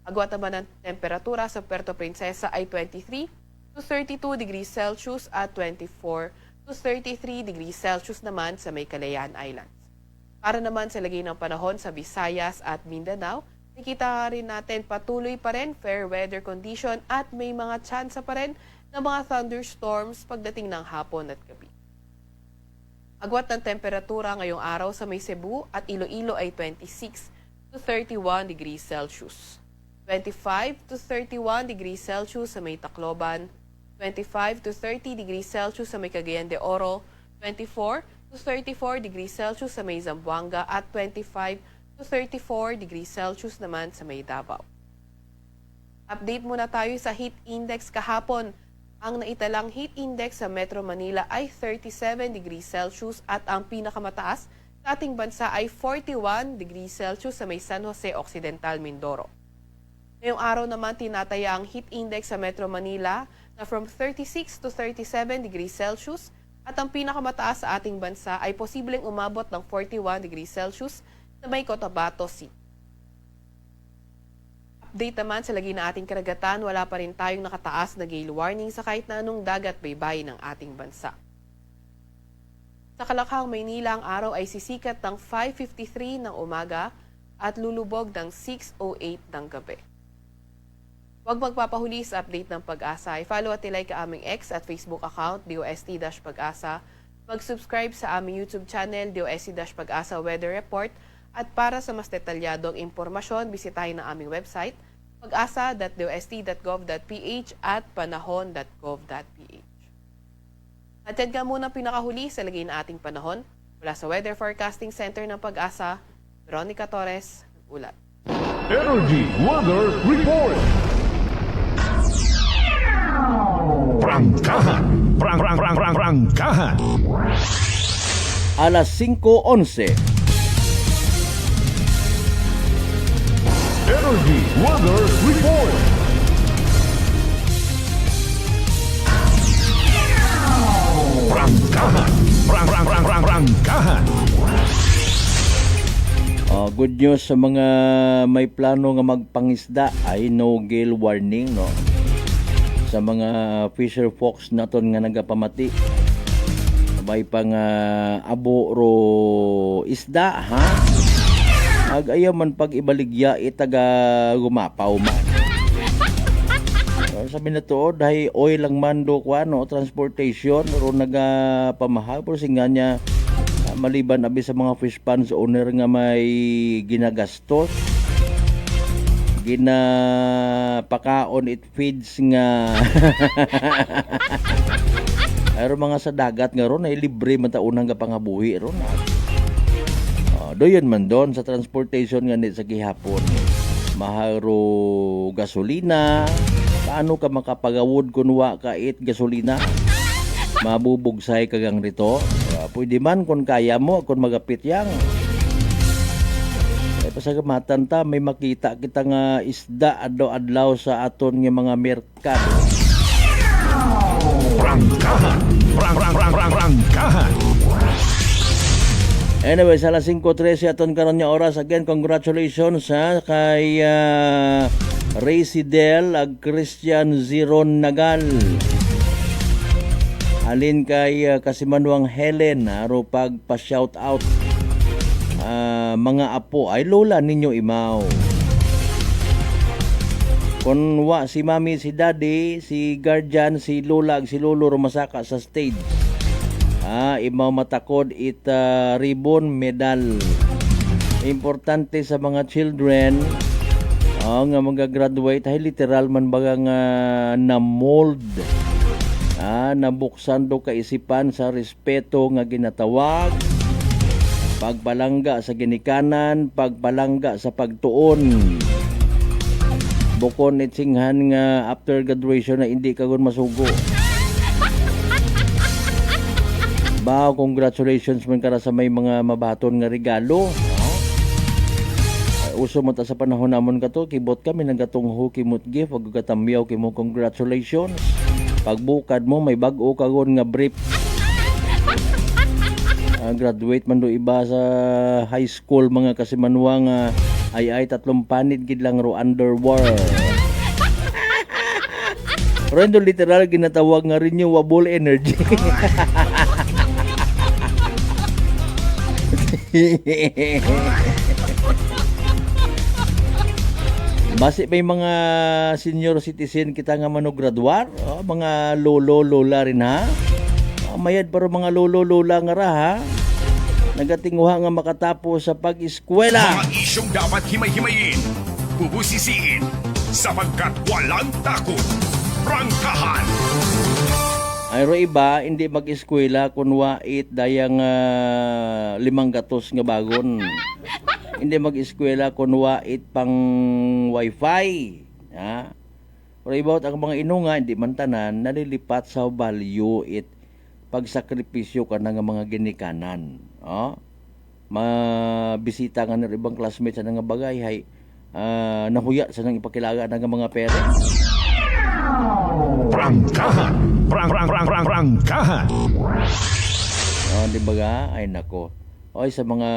Agwat naman ng temperatura sa Puerto Princesa ay 23 to 32 degrees Celsius at 24 to 33 degrees Celsius naman sa may Calayan Islands. Para naman sa lagay ng panahon sa Visayas at Mindanao, nakita rin natin patuloy pa rin fair weather condition at may mga tsansa pa rin ng mga thunderstorms pagdating ng hapon at gabi. Agwat ng temperatura ngayong araw sa may Cebu at Iloilo ay 26 to 31 degrees Celsius. 25 to 31 degrees Celsius sa may Tacloban, 25 to 30 degrees Celsius sa may Cagayan de Oro, 24 to 34 degrees Celsius sa may Zamboanga at 25 to 34 degrees Celsius naman sa may Davao. Update muna tayo sa heat index kahapon. Ang naitalang heat index sa Metro Manila ay 37 degrees Celsius at ang pinakamataas sa ating bansa ay 41 degrees Celsius sa may San Jose Occidental, Mindoro. Ngayong araw naman tinataya ang heat index sa Metro Manila na from 36 to 37 degrees Celsius at ang pinakamataas sa ating bansa ay posibleng umabot ng 41 degrees Celsius sa may Cotabato City. Update naman sa lagay ng ating karagatan, wala pa rin tayong nakataas na gale warning sa kahit na anong dagat baybayin ng ating bansa. Sa Kalakhang, Maynila, ang araw ay sisikat ng 5:53 ng umaga at lulubog ng 6:08 ng gabi. Huwag magpapahuli sa update ng Pag-asa. I-follow at ilike ang aming X at Facebook account, DOST-Pag-asa. Mag-subscribe sa aming YouTube channel, DOST-Pag-asa Weather Report. At para sa mas detalyadong impormasyon, bisitahin ang aming website, pag-asa.dost.gov.ph at panahon.gov.ph. At yan nga muna pinakahuli sa lagay na ating panahon. Mula sa Weather Forecasting Center ng Pag-asa, Veronica Torres, ulat. Energy Weather Report. Prangkahan. Alas 5:11. Energy Weather Report. Prangkahan. Good news sa mga may plano nga magpangisda ay no gale warning, no? Sa mga fisher folks naton nga nagapamati, may pang abo ro isda, ha? Agayaw man pag ibaligya itaga gumapaw man. Sabi na to, dahil oil lang man do kwa, no? Transportation ro nagapamahal pero singa niya maliban abi sa mga fish ponds owner nga may ginagastos, ginapakaon it feeds nga ayro mga sa dagat nga ron ay libre man ta unang kapangabuhi ron. Doyon man doon sa transportation nga ni sa gihapon, mahal ro gasolina. Paano ka makapagawod kung wa ka it gasolina? Mabubugsay kagang rito. Pwede man kung kaya mo, kung magapit yang. Pasagamatan ta, may makita kita nga isda adlaw sa aton nga mga merkado. Prangkahan. Anyway, sa alas 5:13 aton karon nga oras. Again, congratulations sa kay Raisidel ag Christian Ziron Nagal. Halin kay Kasimanwang Helen, aro pagpa-shout out. Mga apo ay lola ninyo imaw. Kung wa si mami, si daddy, si guardian, si lola, si lolo rumasaka sa stage. Imaw matakod it ribbon medal. Importante sa mga children nga magagraduate ay literal man baga nga na mold. Nabuksan do kaisipan sa respeto nga ginatawag, pagbalangga sa ginikanan, pagbalangga sa pagtuon. bukon itsinghan nga after graduation na hindi ka gun masugo. Ba, congratulations man kara sa may mga mabaton nga regalo. Uso mo ta sa panahon namon kato, kibot kami nagatungho kimot gift, wag katamyaw kimo congratulations. Pagbukad mo may bag-o kagon nga brief. Graduate man do iba sa high school mga kasimanwa nga ay 3 panid gid lang ro underwear. Pero literal ginatawag nga renewable energy. Basi may mga senior citizen kita nga manograduar, mga lolo-lola rin ha. Mayad pero mga lolo-lola nga ra ha. Nagatinguha nga makatapos sa pag-eskwela. Mga isyong dapat himay-himayin, bubusisiin, sapagkat walang takot. Prangkahan! Ay ro iba, hindi mag-eskwela kung wait dayang 5 gatos nga bagon. Hindi mag-eskwela kung wait pang wifi. Ha? Pero iba ang mga inunga, hindi man tanan, nalilipat sa value it pagsakripisyo ka na nga mga ginikanan. Mabisita nga ng ibang classmates sa nga bagay, hay, nahuya sa nang ipakilaga ng mga parents. Prangkahan! Prangkahan! Di ba ga? Ay nako. Oy, sa mga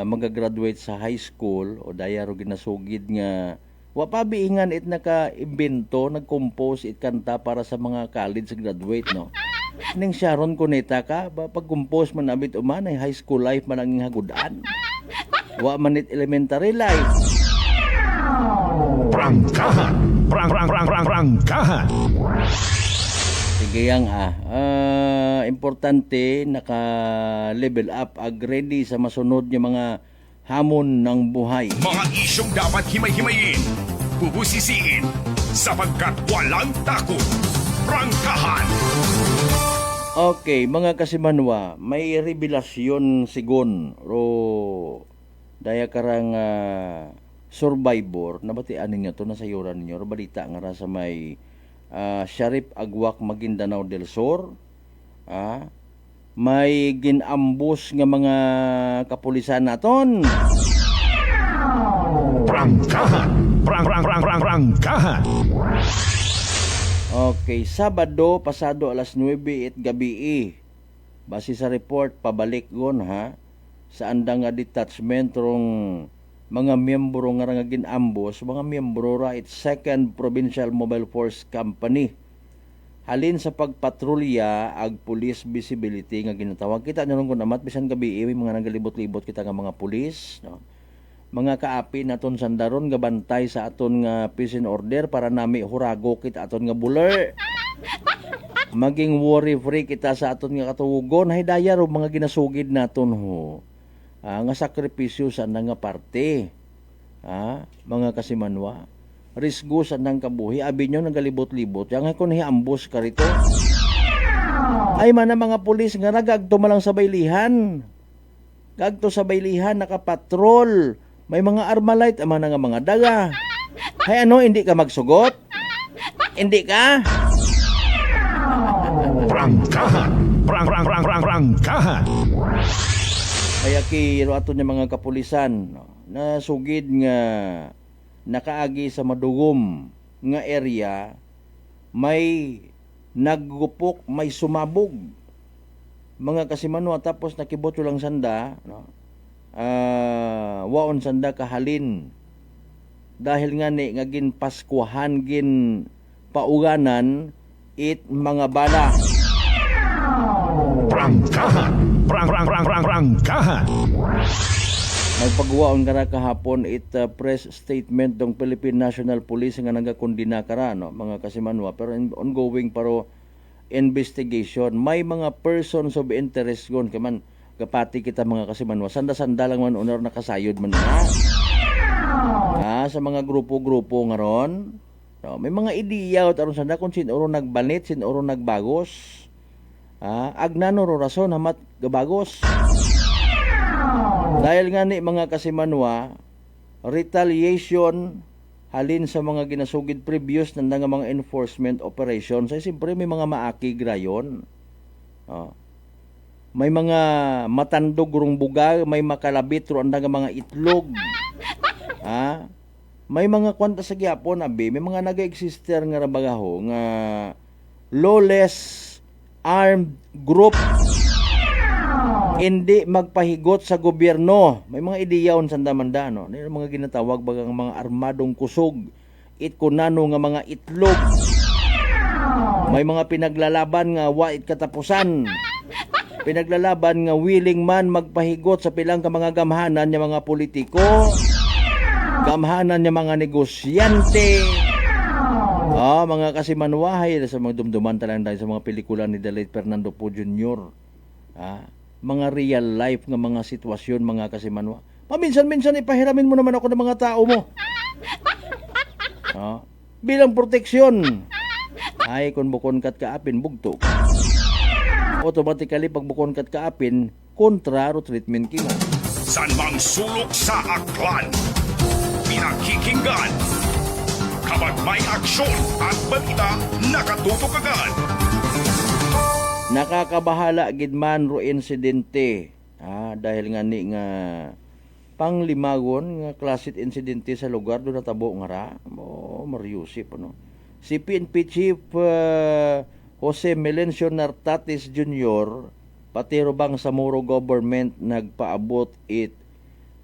magagraduate sa high school o daya ro ginasugid nga wa pa biingan it naka-imbento, nag-compose it kanta para sa mga college graduate, no. Ning Sharon Cuneta ka, pag-compose man abit uman ay high school life man ang hagudan. Wa man it elementary life. Prangkahan! Prangkahan! Sige yang importante naka-level up ag ready sa masunod nga mga hamon ng buhay. Mga isyong dapat himay-himayin, bubusisiin, sapagkat walang takot. Prangkahan! Okay, mga kasimanwa, may revelasyon sigon ro daya karang survivor nabatian ninyo to nasayuran ninyo ro balita nga ra sa may Sharif Agwak Maguindanao del Sur. May ginambus nga mga kapulisan naton. Prangkahan! Prangkahan! Okay, Sabado pasado alas 9 gabi. Base sa report pabalik gon ha sa andang nga detachment rong mga miyembro nga ginambos, mga miyembro ra it 2nd Provincial Mobile Force Company. Halin sa pagpatrolya ag police visibility nga ginatawag. Kita nyo kung namat bisan gabi may mga nagalibot-libot kita nga mga pulis, no. Mga kaapi naton sandaron nga bantay sa aton nga peace and order para nami hurago kita aton nga buler. Maging worry free kita sa aton nga katugon, haydaya ro mga ginasugid naton ho. Nga sakripisyo sa nga parte. Mga kasimanwa. Risgo sa nang kabuhi. Abi nyo nagalibot-libot. Yang kung hiambos ka rito. Ay man mga pulis nga nagagto malang sa baylihan. Gagto sa baylihan nakapatrol. May mga armalite ama nga mga daga. Hay ano, hindi ka magsugot? Hindi ka? Prangkahan! Prangkahan! Kaya kiro ato niya mga kapulisan na sugid nga nakaagi sa madugom nga area may naggupok, may sumabog mga kasimanwa tapos nakibot lang sanda, no? Waon sanda kahalin dahil nga ni nga gin paskuhan gin pauganan it mga bala. Prangkahan! Prangkahan! Nagpagawaon kara kahapon it press statement ng Philippine National Police nga nagakondina kara, no, mga kasimanwa, pero ongoing paro investigation. May mga persons of interest gon kaman kapati kita mga kasimanwa. Sanda-sanda lang man honor nakasayod man na. Sa mga grupo-grupo nga ron, no, may mga ideya aron sanda kung sinuro nagbanit, sinuro nagbagos. Agnano ro rason hamat gabagos. Dahil nga ni mga kasimanwa, retaliation halin sa mga ginasugid previous na nga mga enforcement operations ay siyempre may mga maakig rayon. May mga matandog rong buga, may makalabit ro anda nga mga itlog. May mga kwanta sa gyapon abi, may mga naga-exister nga rabagaho nga lawless armed group hindi magpahigot sa gobyerno. May mga ideyaon sa damanda, no? May mga ginatawag bagang mga armadong kusog, itkunano nga mga itlog. May mga pinaglalaban nga wait katapusan. Pinaglalaban nga willing man magpahigot sa pilang ka mga gamhanan ng mga politiko, gamhanan ng mga negosyante, mga kasimanwahay sa mga dumduman talang dahil sa mga pelikula ni the late Fernando Po Jr. Mga real life nga mga sitwasyon, mga kasimanwa. Paminsan-minsan ipahiramin mo naman ako ng mga tao mo. Bilang proteksyon. Ay, kung bukon kat kaapin, bugto. Automatically, pag bukon kat kaapin, kontra ro treatment kina. San mang sulok sa aklan, pinakikinggan. Kapag may aksyon at balita, nakatutok agad. Nakakabahala gid man ro insidente. Dahil nga ni nga panglimagon nga klasit insidente sa lugar do natabo nga ra. Mariusip Si PNP Chief Jose Melencio Nartatis Jr. pati rubang sa Moro government nagpaabot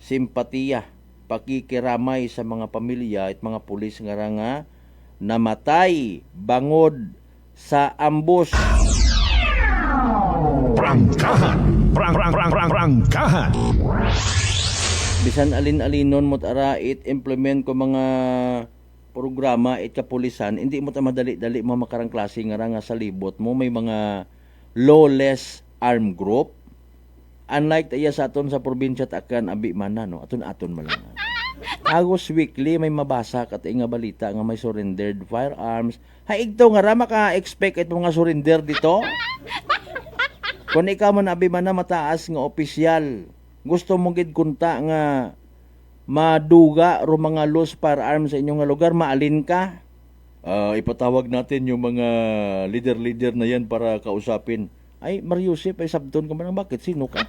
simpatiya, pakikiramay sa mga pamilya at mga pulis nga namatay bangod sa ambush. Prangkahan. Bisan alin-alinon mo't ara implement ko mga programa at kapulisan, hindi mo ta madali-dali mo makarang klase nga sa libot mo may mga lawless armed group. Unlike tayo sa aton sa probinsya takan abi man no, aton man lang. Agos weekly may mabasa kat nga balita nga may surrendered firearms. Haigto nga ra maka-expect it mga surrender dito. Kung ikaw man abi man na mataas nga opisyal, gusto mo gid kunta nga maduga ro mga loose firearms sa inyong lugar, maalin ka? Ipatawag natin yung mga leader na yan para kausapin. Ay, Mariusip, ay sabdon ka man, bakit? Sino ka?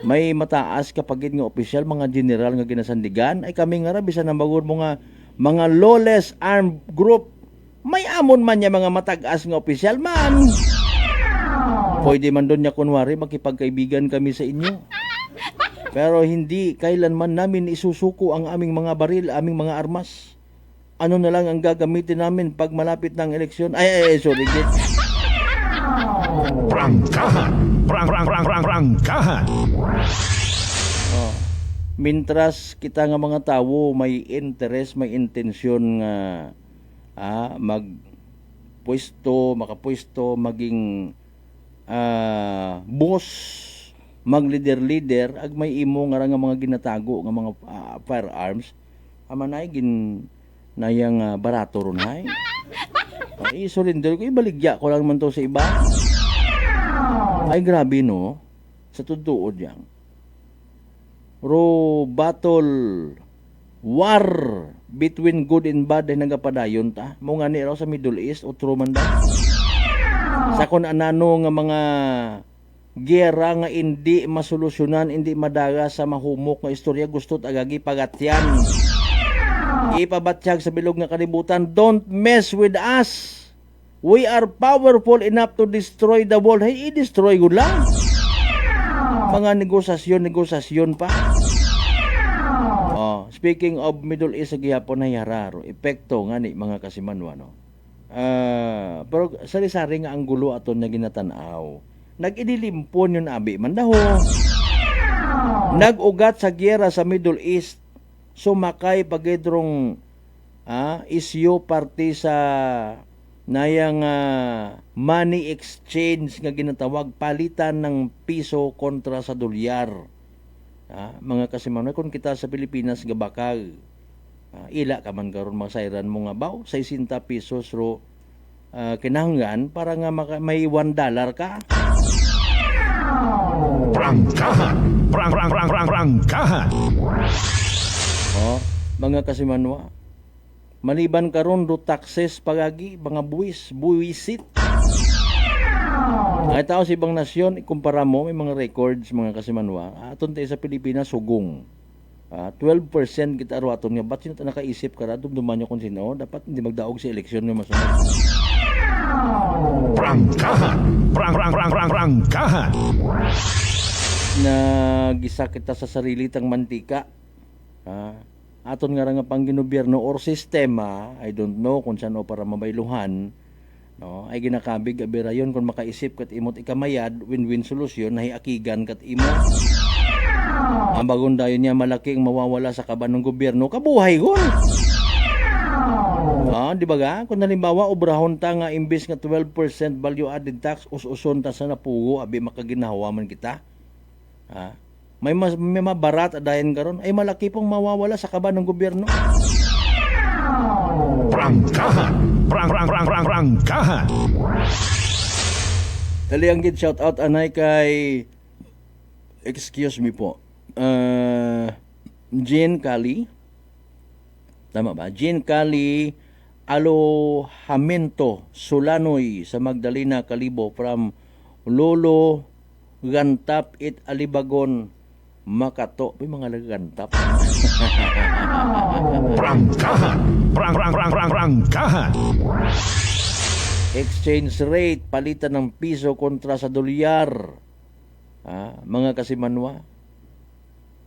May mataas kapag nga opisyal, mga general nga ginasandigan, ay kami nga ra, bisan ang bagod mo nga mga lawless armed group, may amon man niya mga matagas nga opisyal man. Pwede man doon niya kunwari, makipagkaibigan kami sa inyo. Pero hindi kailanman namin isusuko ang aming mga baril, aming mga armas. Ano na lang ang gagamitin namin pag malapit ng eleksyon? Sorry, git. Prangkahan. Mintras kita nga mga tao may interest, may intensyon nga makapwesto, maging boss, mag-leader, ag may imo nga mga ginatago nga mga firearms, amanay nayang barato ron hay. I-surrender ko, ibaligya ko lang man to sa iba. Ay grabe no, sa tutuod yan. Battle, war between good and bad ay nagapadayon ta. Mo nga ni raw sa Middle East o Truman da. Sa kun anano nga mga gera nga hindi masolusyonan, hindi madaga sa mahumok nga istorya, gusto't agagi pagatyan. Ipabatyag sa bilog nga kalibutan, don't mess with us. We are powerful enough to destroy the world. Hey, i-destroy ko lang. Mga negosasyon pa. Speaking of Middle East, sa gihapon na yararo, epekto nga ni mga kasimanwa, no? Pero sari-sari nga ang gulo aton na ginatanaw. Nag-idilimpon yun abi mandaho. Nag-ugat sa giyera sa Middle East, sumakay pagidrong isyo parte sa nayang money exchange nga ginatawag, palitan ng piso kontra sa dolyar. Mga kasimanwa, kung kita sa Pilipinas gabakag, ila ka man karon masayran mo nga baw 60 pesos ro kinahanglan para nga may $1 ka. Prangkahan. mga kasimanwa. Maliban karon do taxes pagagi mga buwisit. Ay tao sa ibang nasyon, ikumpara mo, may mga records mga kasimanwa. Aton tayo sa Pilipinas, sugong. 12% kita aro aton nga. Ba't sino nakaisip ka na? Dumduman nyo kung sino. Dapat hindi magdaog sa eleksyon nga masunod. Prangkahan! Prangkahan! Nagisa kita sa sarili tang mantika. Aton nga nga pang ginobyerno or sistema, I don't know kung saan o para mabayluhan, no, ay ginakabig abira yon kung makaisip kat imot ikamayad, win-win solusyon, nahiakigan kat imo. Ang bagong dayon niya malaki ang mawawala sa kaban ng gobyerno, kabuhay gon. Di ba ga? Kung halimbawa obrahon ta nga imbes nga 12% value added tax, us-uson ta sa napugo, abi makaginahawa man kita. May mabarat adayan karon ay malaki pong mawawala sa kaban ng gobyerno. Prangkahan! Prangkahan! Dali ang gid shout out anay kay, excuse me po, Jean Cali. Tama ba? Jean Cali Alohamento Solanoy sa Magdalena, Calibo from Lolo Gantap it Alibagon Makato. May mga nagagantap. Prangkahan! Prangkahan! Exchange rate, palitan ng piso kontra sa dolyar. Mga kasimanwa.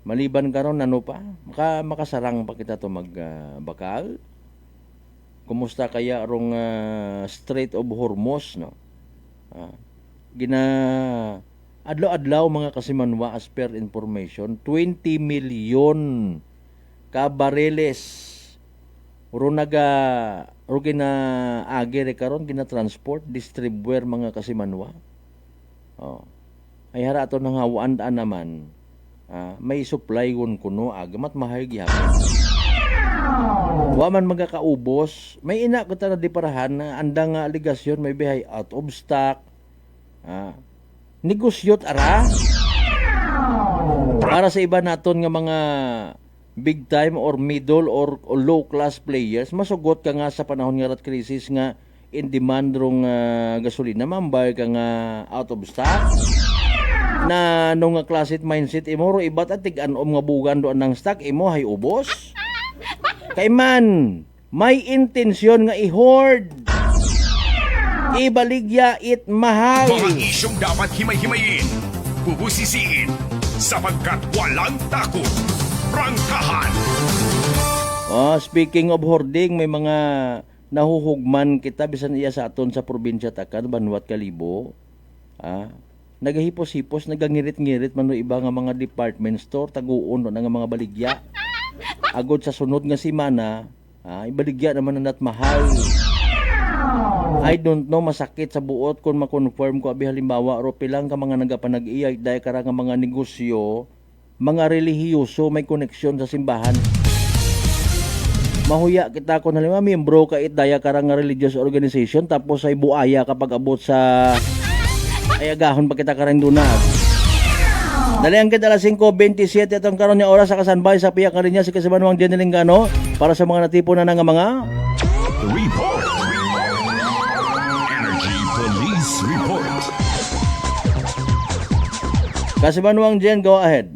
Maliban karon ano pa? Makasarang pa kita to magbakal. Kumusta kaya rong Strait of Hormuz, no? Adlaw-adlaw mga kasimanwa as per information, 20 million ka bareles ro gina-agi karon gina-transport distribuer mga kasimanwa. Ay haraton ng hawaan naman. May supply gon kuno agamat mahay gihapon. Wa man magakaubos, may ina ko ta na di parahan na andang nga aligasyon may bihay out of stock. Negosyot ara. Para sa iba naton nga mga big time or middle or low class players, masugot ka nga sa panahon nga rat crisis nga in demand rong gasolina, mambay ka nga out of stock. Na nung nga klasit mindset imo ro ibat at tig-anom nga bugan doon ng stock imo hay ubos. Kay man may intensyon nga i-hoard. Ibaligya it mahal. Mga isyong dapat himay-himayin, bubusisiin, sapagkat walang takot. Prangkahan! Speaking of hoarding, may mga nahuhugman kita bisan iya sa aton sa probinsya Takan, Banwat, Calibo. Nagahipos-hipos, nagangirit-ngirit man no iba nga mga department store, taguon no nga mga baligya. Agod sa sunod nga simana, ibaligya naman na nat mahal. I don't know, masakit sa buot kung makonfirm ko abi halimbawa ro pilang ka mga nagapanag-iyay dahil kara nga mga negosyo, mga relihiyoso may koneksyon sa simbahan. Mahuya kita kung halimbawa miyembro ka daya kara nga religious organization tapos ay buaya kapag abot sa ay agahon pa kita karang dunag. Dali ang kita alas 5:27 itong karon niya oras sa kasanbay sa piyak nga linya si Kasibanuang Jenilingano para sa mga natipo na nga mga Report! Energy Police Report! Kasibanuang Jen, go ahead.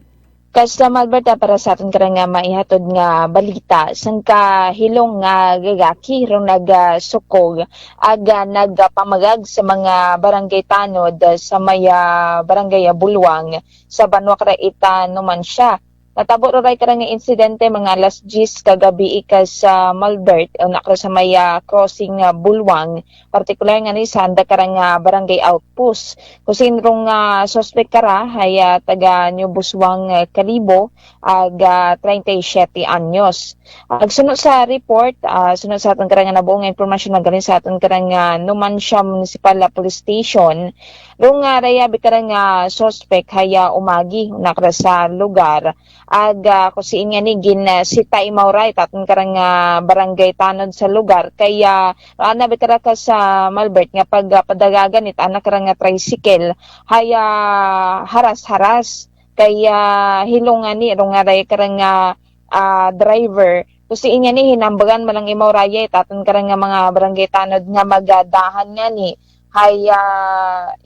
Kasama Alberta para sa aton karang nga maihatod nga balita sang kahilong nga gagaki rong nagsukog aga nagpamagag sa mga barangay tanod sa maya barangay Bulwang sa Banwa Craita naman siya. Natabo ray karang nga insidente mga alas 10 kagabi sa Malbert nakra sa maya crossing Bulwang, partikular nga ni sa handa karang barangay outpost. Kusin rong suspect kara hay taga New Buswang, Calibo aga 37 anyos. Sunod sa report, sunod sa aton karang nabuong impormasyon na galing sa aton karang Numancia Municipal Police Station, rong rayabi karang suspect haya umagi nakra sa lugar aga kusiin nga ni sitay mauray taton karang barangay tanod sa lugar kaya nabi kara ka sa Malbert nga pagpadagagan it anak karang tricycle haya haras-haras kaya hilong nga ni rong aray karang driver Kusi inya ni hinambagan malang imaw raya itaton karang nga mga barangay tanod nga magadahan nga ni hay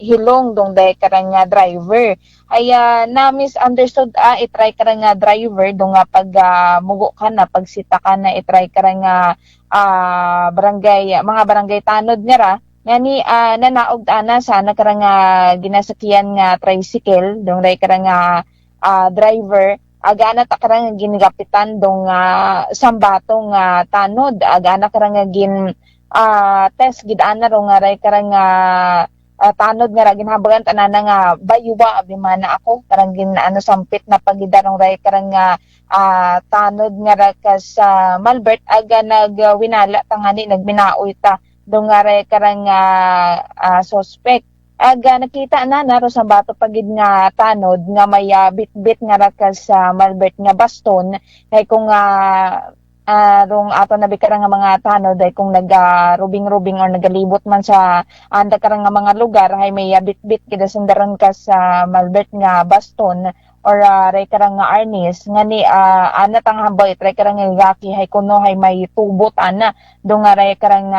hilong dong day karang nga driver. Ay na misunderstood itry karang nga driver dong nga pag mugo ka na pagsita ka na itry karang nga barangay mga barangay tanod nga ra nga ni nanaog ana sana karang nga ginasakyan nga tricycle dong day karang nga driver agana ta karang ginigapitan dong sambato nga tanod agana karang gin test gid ana ro nga ray karang tanod nga ra ginhabagan tanana nga bayuwa abi mana ako karang gin sampit na pagidarong ray karang tanod nga ra kas Malbert aga nagwinala tangani nagminaoy ta dong nga ray karang suspect aga nakita na ro sa bato pagid nga tanod nga may bit-bit nga rakas sa Malbert nga baston kay kung rong ato na bikara nga mga tanod ay kung nag-rubing-rubing or nagalibot man sa anda karang nga mga lugar ay may bit-bit kida sundaran ka sa Malbert nga baston or ray karang nga arnis nga ni ana tang hambay ray karang nga gaki hay kuno hay may tubot ana do nga ray karang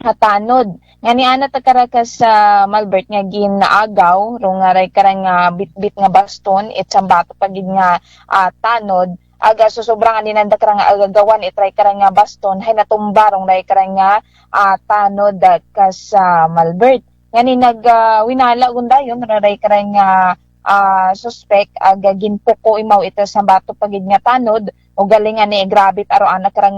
tanod nga ni ana takarakas sa Malbert nga ginaagaw ro nga ray karang bit-bit nga baston itsang bato pagid nga tanod aga so sobrang aninanda karang nga agagawan itry karang nga baston hay natumba rong ray karang nga tanod kas Malbert nga ni winala gundayon ray karang nga suspect aga ginpuko imaw ito sa bato pagid nga tanod o galingan ni grabit aro anak karang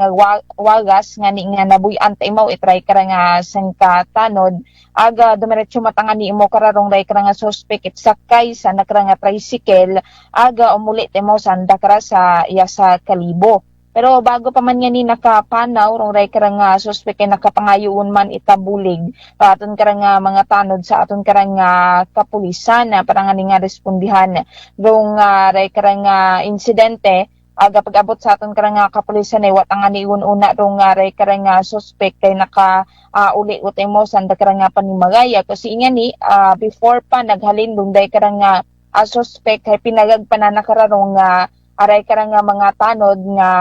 wagas nga ni nga nabuyan ta imaw itry karang sangka tanod aga dumiretso matangan ni imo kararong ray karang suspect itsakay sa nakarang tricycle aga umuli ta imaw sanda kara sa iya sa Kalibo. Pero bago pa man nga ni nakapanaw rong ray karang suspect kay nakapangayoon man itabulig aton karang mga tanod sa aton karang kapulisan para nga respondihan rong ray karang insidente aga pag-abot sa aton karang kapulisan ay watang ani una rong ray karang suspect kay naka uli utay mo sanda karang panimagaya kasi inga ni before pa naghalin dunday karang suspect kay pinagag pananakararong aray karang mga tanod nga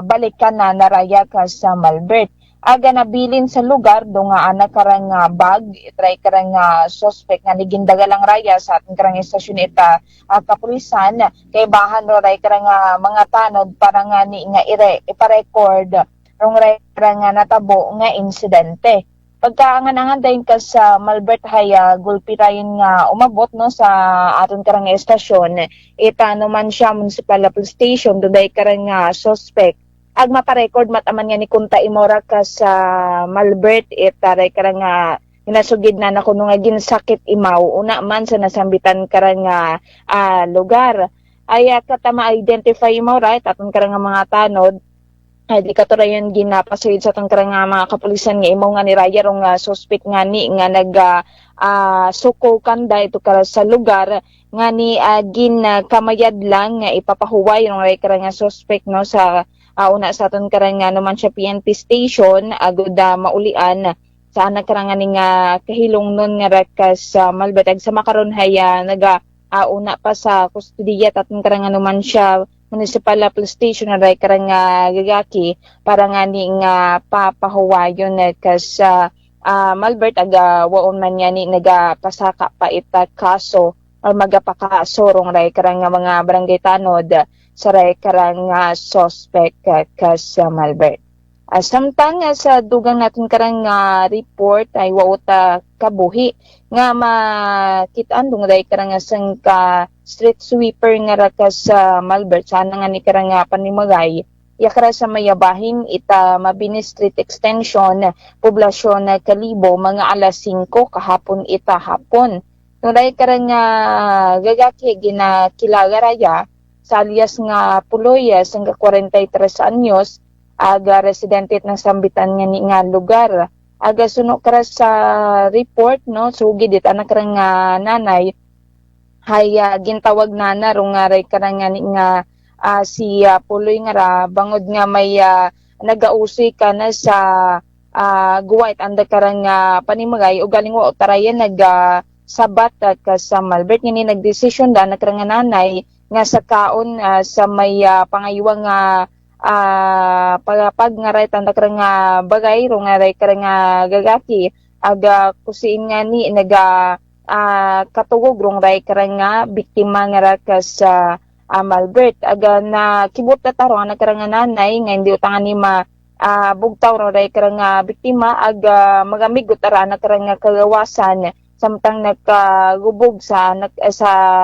balikan na naraya ka sa Malbert aga nabilin sa lugar do nga anak karang bag itry karang suspect nga nigindagalang raya sa ating karang istasyon ita kapulisan kay bahan ro ray karang mga tanod para nga ni nga ipa-record rong ray karang natabo nga insidente pagkaanganangan dayon ka sa Malbert hay gulpirayon nga umabot no sa aton karang istasyon ita naman siya municipal police station do day karang suspect ag maparecord mataman nga ni kunta imora ka sa Malbert itaray karang inasugid na nakuno nga ginsakit imaw una man sa nasambitan karang lugar ay katama identify imaw right aton karang mga tanod ay di katurayan ginapasayod sa atong karang mga kapulisan nga imaw nga ni raya rong suspect nga ni nga nag suko kanda ito kara sa lugar nga ni ginkamayad lang nga ipapahuway rong ray karang suspect no sa una sa aton karang naman siya PNP station agud maulian sa anak karang ning kahilong nun nga rakas sa Malbert ag sa makaron hay una pa sa kustudiya aton karang naman siya municipal police station na ray karang gagaki para nga ning papahuwayon kas Malbert aga waon man niya ni nagapasaka pa ita kaso or magapakaso rong ray karang mga barangay tanod sa ray karang suspect kas Malbert. Samtang sa dugang natin karang report ay wauta kabuhi nga makitaan dong ray karang sangka street sweeper nga rakas sa Malbert sana nga ni karang panimagay yakara sa mayabahin ita Mabini Street Extension poblasyon Kalibo mga alas 5 kahapon ita hapon. Ray karang gagaki ginakilagaraya sa alias nga Puloy sangka 43 anyos aga residente ng sambitan nga ni nga lugar aga suno kara sa report no sugid it anak karang nanay hay gintawag nana rong ray karang ni nga si Puloy nga ra bangod nga may nagausi ka na sa guwait anda karang panimagay o galing wa tarayan sabat ka sa Malbert nga nagdesisyon da nakarang nanay nga sa kaon sa may pangayuwang pag nga ray tanda karang nga bagay ro nga ray karang nga gagaki aga kusiin nga ni naga katugog rong ray karang nga biktima nga ra kas Malbert aga na kibot na taro nga karang nga nanay nga hindi utangan ni bugtaw ro ray karang nga biktima aga magamigot ara na karang nga kagawasan samtang nagkagubog sa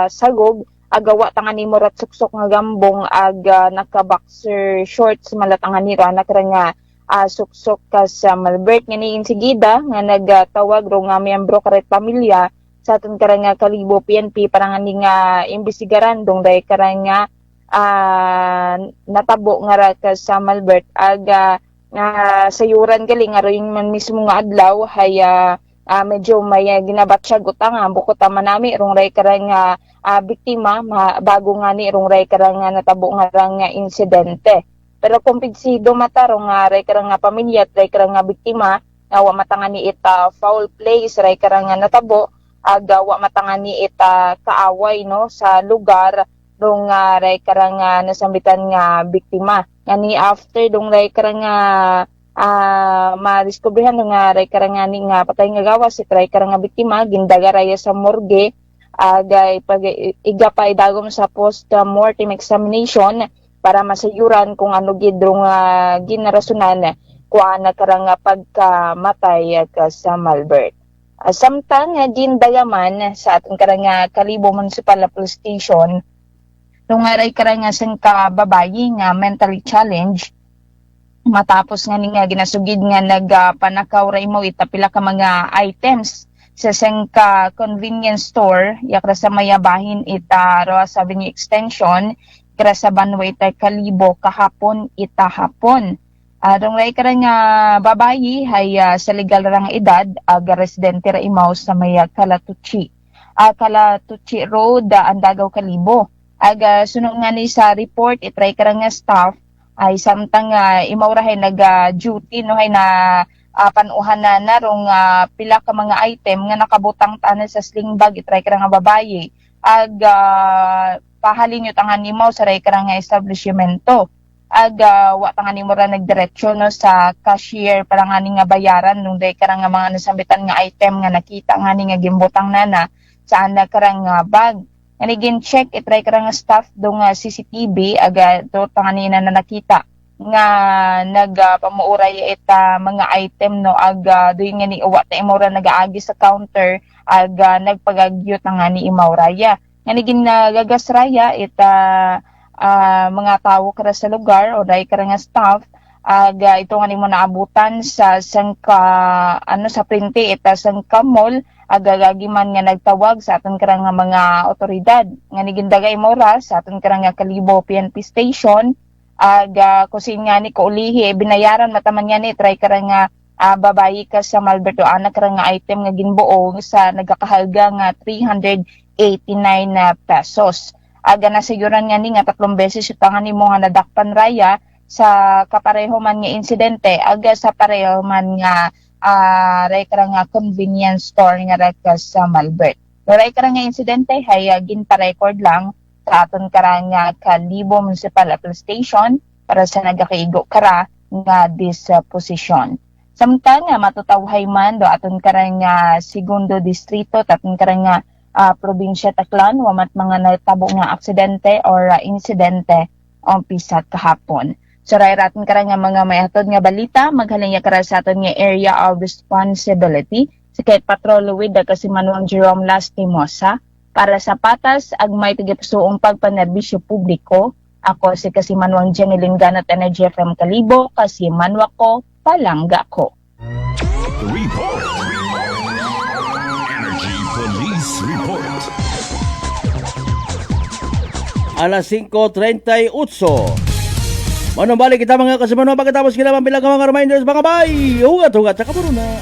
sagog agawa tangan ni morat suksok nga gambong aga naka-boxer shorts malatangan ni ra karang nga suksok kas Malbert nga niin sigida nga nagtawag ro nga miyembro karet pamilya sa aton karang nga Kalibo PNP para nga ni nga imbestigaran dong day karang nga natabo nga ra kas Malbert aga sayuran gali nga ro yung man mismo nga adlaw hay medyo may ginabatsyag utang bukod tama nami rong ray karang nga biktima bago nga ni rong ray karang nga natabo nga rang insidente. Pero kumpinsido mata rong ray karang nga pamilya at ray karang nga biktima wa matanga ni ita foul play sa ray karang nga natabo wa matanga ni ita kaaway no sa lugar rong ray karang nga nasambitan nga biktima. Ngani after dong ray karang nga madiskubrihan nga ray karang nga ni nga patay nga gawas si ray karang nga biktima gindaga raya sa morgue agay pag igapay dagom sa post-mortem examination para masayuran kung ano gidrong ginarasunan kuan na karang pagkamatay sa Malbert. Samtang gindagaman sa atong karang Kalibo Municipal Police Station nung aray karang sangka babayi nga mentally challenged matapos nga ni nga ginasugid nga nagpanakaw ray mo itapila ka mga items sa sangka convenience store yakra sa mayabahin ita Roas Avenue Extension kra sa Banway Kalibo kahapon itahapon. Dong ray karang babayi hay sa legal rang edad aga residente ra imaw sa maya Kalatuchi Road Andagaw Kalibo. Aga sunod nga ni sa report itray karang staff ay samtang imawrahay nag-duty no hay na panuhan na rong pila ka mga item nga nakabutang tanan sa sling bag itry ka nga babayi ag pahalin yung tangan nimo sa ray ka nga establishmento ag wa tangan nimo ra nagdiretso no sa cashier para nga nga bayaran nung day ka nga mga nasambitan nga item nga nakita nga ni nga gimbutang nana saan na karang bag. Anigin check itry ka nga staff dong CCTV aga do tanganina na nakita nga nagpamuuray ita mga item no aga doy nga ni uwa ta imawra nagaagi sa counter aga nagpagagyot nga ni imawraya. Anigin gagasraya ita mga tawo kara sa lugar o day ka nga staff aga ito nga nimo naabutan sa sangka sa printe ita sangka mall agagagi man nga nagtawag sa aton karang mga otoridad nga nigindagay mora sa aton karang Kalibo PNP station aga kusin nga ni kaulihi binayaran mataman nga ni try karang babayi ka sa Malberto anak karang item nga ginbuo sa nagakahalga nga 389 pesos. Aga nasiguran nga ni nga 3 beses utangan nimo nga nadakpan raya sa kapareho man nga insidente aga sa pareho man nga ray karang convenience store nga rekas sa Malbert. Ray karang insidente hay ginpa-record lang sa aton karang Kalibo Municipal Police Station para sa nagakaigo kara nga disposition. Samtang matutawhay man do aton karang segundo distrito taton karang probinsya Taclan wamat mga natabo nga aksidente or insidente umpisat kahapon. So rayraton karang mga mayatod nga balita maghalingya kara sa aton nga area of responsibility sa kay Patrol Luwid kasi Manuang Jerome Lastimosa para sa patas ag may tigipsuong pagpanerbisyo publiko. Ako si kasi Manuang Jenilyn Ganat Energy FM Kalibo kasi manwa ko palangga ko. Report. Energy Police Report. Alas 5:38. Manong balik kita mga kasimano pagkatapos kailangan bilang mga reminders mga bay. Hugat sa kabaruna.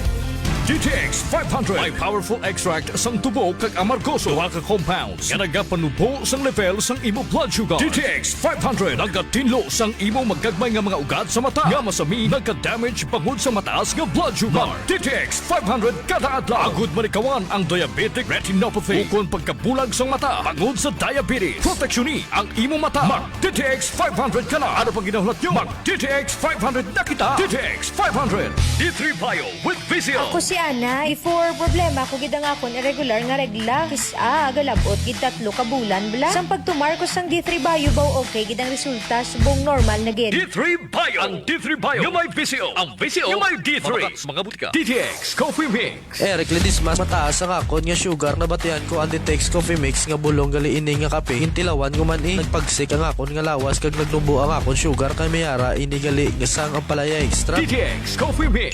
DTX 500. May powerful extract sang tubo kag amargoso. Duha ka compounds nga nagapanubo sang level sang imo blood sugar. DTX 500 nagatinlo sang imo magagmay nga mga ugat sa mata. Nga masami nagka-damage bangod sa mataas nga blood sugar. DTX 500 kada adlaw. Agud manikawan ang diabetic retinopathy. Ukon pagkabulag sang mata bangod sa diabetes. Proteksyon ni ang imo mata. Mag DTX 500 ka na. Ano pang ginahulot nyo? Mag DTX 500 na kita. DTX 500. D3 Bio with Vizio. Ako si Ana, before problema ko gid ang akon irregular nga regla. Kisa galabot gid 3 ka bulan bla. Sang pagtumar ko sang D3 Bio baw okay gid ang resulta subong normal na gid. D3 Bio. Ang D3 Bio yung may Vizio. Ang Vizio yung may D3. Mga butika. DTX Coffee Mix. Eric Ledis mas mataas ang akon nga sugar na batian ko ang DTX Coffee Mix nga bulong gali ini nga kape. Hintilawan ko man nagpagsik ang akon nga lawas kag nagnubo ang akon sugar kay mayara ini gali nga sang ang palaya extra. DTX Coffee Mix.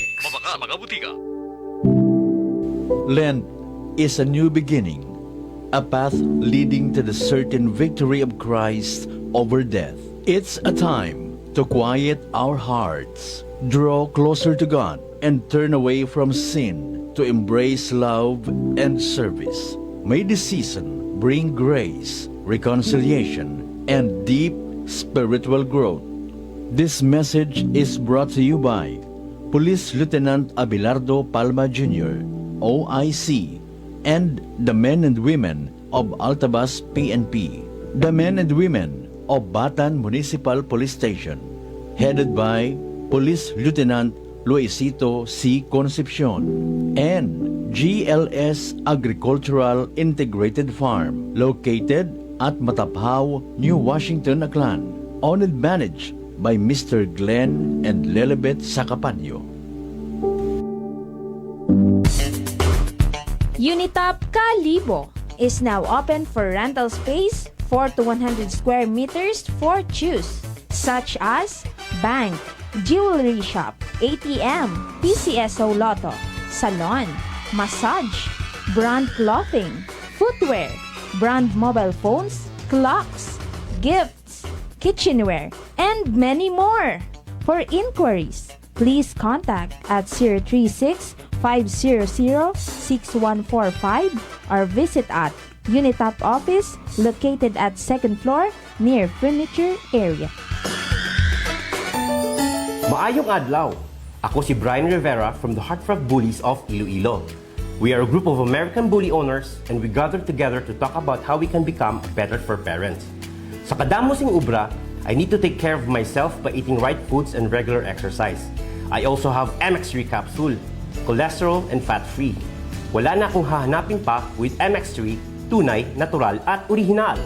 Mga butika. Lent is a new beginning, a path leading to the certain victory of Christ over death. It's a time to quiet our hearts, draw closer to God, and turn away from sin to embrace love and service. May this season bring grace, reconciliation, and deep spiritual growth. This message is brought to you by Police Lieutenant Abelardo Palma Jr., OIC, and the men and women of Altabas PNP, the men and women of Batan Municipal Police Station, headed by Police Lieutenant Luisito C. Concepcion, and GLS Agricultural Integrated Farm, located at Mataphaw, New Washington, Aklan, owned and managed by Mr. Glenn and Lilibet Sacapanyo. Unitop Kalibo is now open for rental space 4 to 100 square meters for choose, such as bank, jewelry shop, ATM, PCSO Lotto, salon, massage, brand clothing, footwear, brand mobile phones, clocks, gifts, kitchenware, and many more. For inquiries, please contact at 036-500-6145 or visit at Unitop office located at 2nd floor near furniture area. Maayong adlaw! Ako si Brian Rivera from the Heartfront Bullies of Iloilo. We are a group of American bully owners and we gather together to talk about how we can become better for parents. Sa kadamosing ubra, I need to take care of myself by eating right foods and regular exercise. I also have MX3 capsule, cholesterol and fat-free. Wala na akong hahanapin pa with MX3, tunay, natural at orihinal.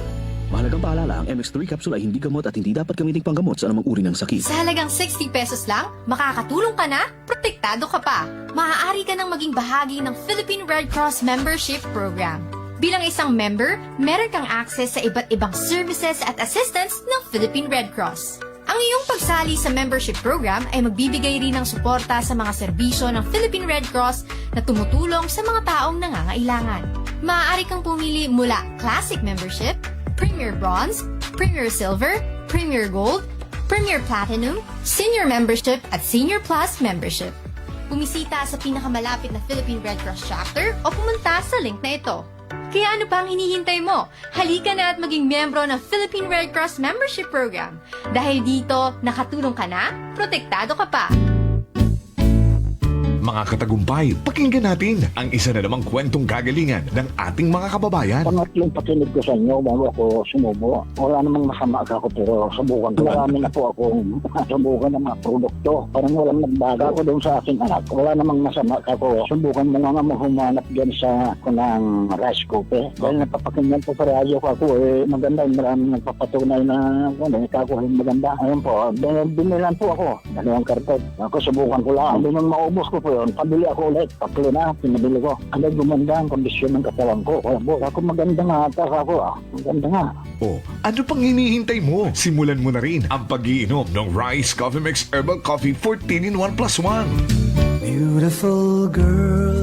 Mahalagang paalala, ang MX3 capsule ay hindi gamot at hindi dapat gamitin panggamot sa anumang uri ng sakit. Sa halagang 60 pesos lang, makakatulong ka na, protektado ka pa. Maaari ka nang maging bahagi ng Philippine Red Cross Membership Program. Bilang isang member, meron kang access sa iba't ibang services at assistance ng Philippine Red Cross. Ang iyong pagsali sa membership program ay magbibigay rin ng suporta sa mga serbisyo ng Philippine Red Cross na tumutulong sa mga taong nangangailangan. Maaari kang pumili mula Classic Membership, Premier Bronze, Premier Silver, Premier Gold, Premier Platinum, Senior Membership at Senior Plus Membership. Bumisita sa pinakamalapit na Philippine Red Cross chapter o pumunta sa link na ito. Kaya ano pa ang hinihintay mo? Halika na at maging miyembro ng Philippine Red Cross Membership Program. Dahil dito, nakatulong ka na, protektado ka pa. Mga katagumpay, pakinggan natin ang isa na namang kwentong kagalingan ng ating mga kababayan. Pangatlong pakinig ko sa inyo bago ako sumubo. Wala namang masama ako pero subukan ko. Marami na po akong subukan ng mga produkto. Parang walang nagbago ako doon sa aking anak. Wala namang masama ako. Subukan mo nga humanap dyan sa kunang rice cooker. Dahil napapakinggan po sa radyo ko ako maganda. Maraming nagpapatunay na ako maganda. Ayun po, binilan po ako. 2 karton. Ako subukan ko lang. Hindi nang maubos ko po yun. Pabili ako ulit. 3 na, pinabili ko. Ano gumanda ang kondisyon ng katawan ko. Kaya po, ako maganda nga ata ako. Maganda nga. O, ano pang hinihintay mo? Simulan mo na rin ang pag-iinom ng Rice Coffee Mix Herbal Coffee 14 in 1+1. Beautiful girl.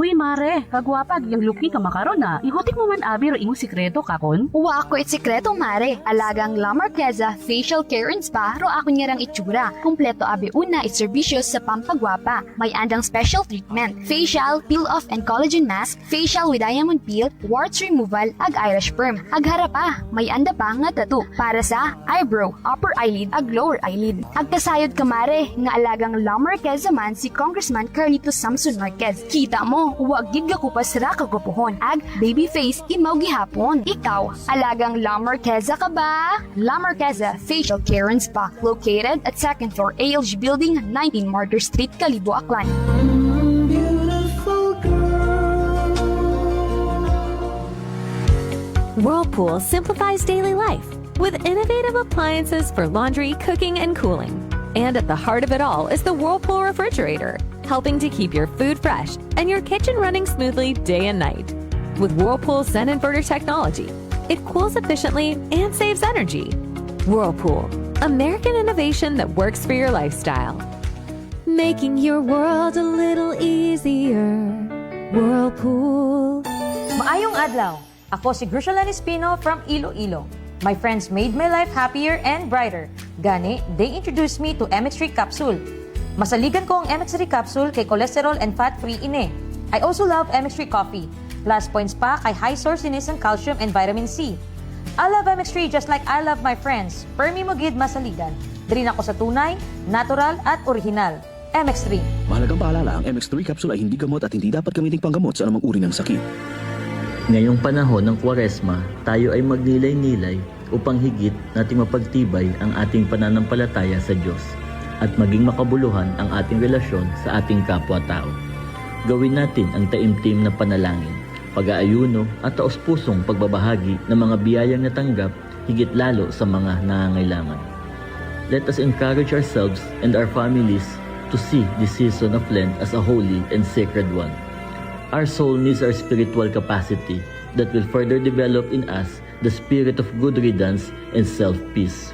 Uy, mare, kagwapag, yung luki ka makaron na. Ihutik mo man abi ro imong sikreto kakon. Uwa ako it sikreto, mare. Alagang La Marqueza Facial Care and Spa, ro ako niyarang itsura. Kumpleto abi una iserbisyo sa pampagwapa. May andang special treatment, facial, peel-off and collagen mask, facial with diamond peel, warts removal, ag eyelash perm. Ag harapa, may anda pa nga tattoo para sa eyebrow, upper eyelid, ag lower eyelid. Ag kasayod ka, mare, nga alagang La Marqueza man si Congressman Carlito Samson Marquez. Kita mo, huwag gid kakupas ra kagupuhon. Ag baby face imaw gihapon. Ikaw, alagang La Marqueza ka ba? La Marqueza Facial Care and Spa, located at 2nd floor ALG Building, 19 Martyr Street, Kalibo, Aklan. Whirlpool simplifies daily life with innovative appliances for laundry, cooking, and cooling. And at the heart of it all is the Whirlpool refrigerator, helping to keep your food fresh and your kitchen running smoothly day and night. With Whirlpool Zen Inverter technology, it cools efficiently and saves energy. Whirlpool, American innovation that works for your lifestyle. Making your world a little easier. Whirlpool. Maayong adlaw. Ako si Grushalan Espino from Iloilo. My friends made my life happier and brighter. Gani, they introduced me to MX3 capsule. Masaligan ko ang MX3 capsule kay cholesterol and fat-free ine. I also love MX3 coffee. Plus points pa kay high sourceiness ng calcium and vitamin C. I love MX3 just like I love my friends. Permi mo gid masaligan. Diri ako sa tunay, natural at original. MX3. Mahalagang paalala, ang MX3 capsule ay hindi gamot at hindi dapat gamitin panggamot sa anumang uri ng sakit. Ngayong panahon ng Kwaresma, tayo ay magnilay-nilay upang higit nating mapagtibay ang ating pananampalataya sa Diyos at maging makabuluhan ang ating relasyon sa ating kapwa-tao. Gawin natin ang taimtim na panalangin, pag-aayuno at taos-pusong pagbabahagi ng mga biyayang natanggap higit lalo sa mga nangangailangan. Let us encourage ourselves and our families to see this season of Lent as a holy and sacred one. Our soul needs our spiritual capacity that will further develop in us the spirit of good riddance and self-peace.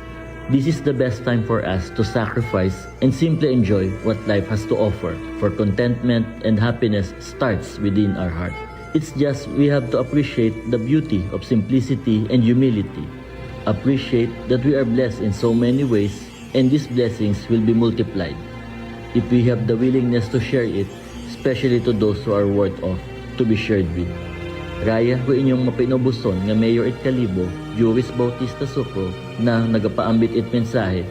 This is the best time for us to sacrifice and simply enjoy what life has to offer, for contentment and happiness starts within our heart. It's just we have to appreciate the beauty of simplicity and humility. Appreciate that we are blessed in so many ways and these blessings will be multiplied if we have the willingness to share it, especially to those who are worth of to be shared with. Raya ko inyong mapinobuson nga Mayor it Kalibo, Juris Bautista Sucro, na nagapaambit it mensahe,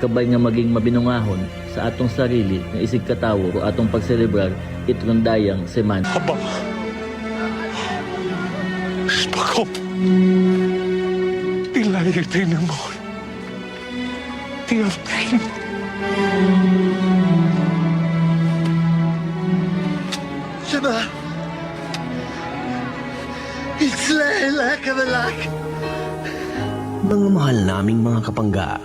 kabay nga maging mabinungahon sa atong sarili nga isig katawo o atong pagselebrar it rondayang semana. Aba! Spakop! Tilayag tayo ng mohon. Tiyapin. Shema! Itzlaila kabalak! Mga mahal naming mga kapangga,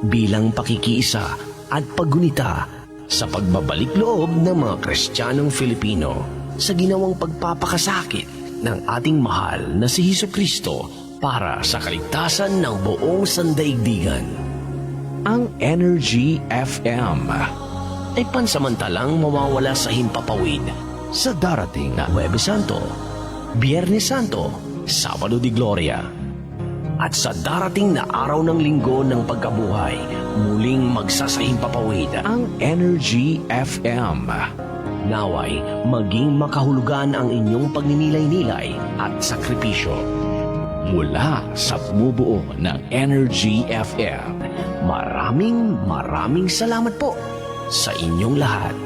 bilang pakikiisa at paggunita sa pagbabalik loob ng mga Kristiyanong Filipino sa ginawang pagpapakasakit ng ating mahal na si Hesukristo para sa kaligtasan ng buong sandaigdigan. Ang Energy FM ay pansamantalang mawawala sa himpapawid sa darating na Huwebes Santo, Biyernes Santo, Sabado de Gloria, at sa darating na araw ng linggo ng pagkabuhay, muling magsasahimpapawid ang Energy FM. Naway, maging makahulugan ang inyong pagninilay-nilay at sakripisyo. Mula sa bumubuo ng Energy FM, maraming salamat po sa inyong lahat.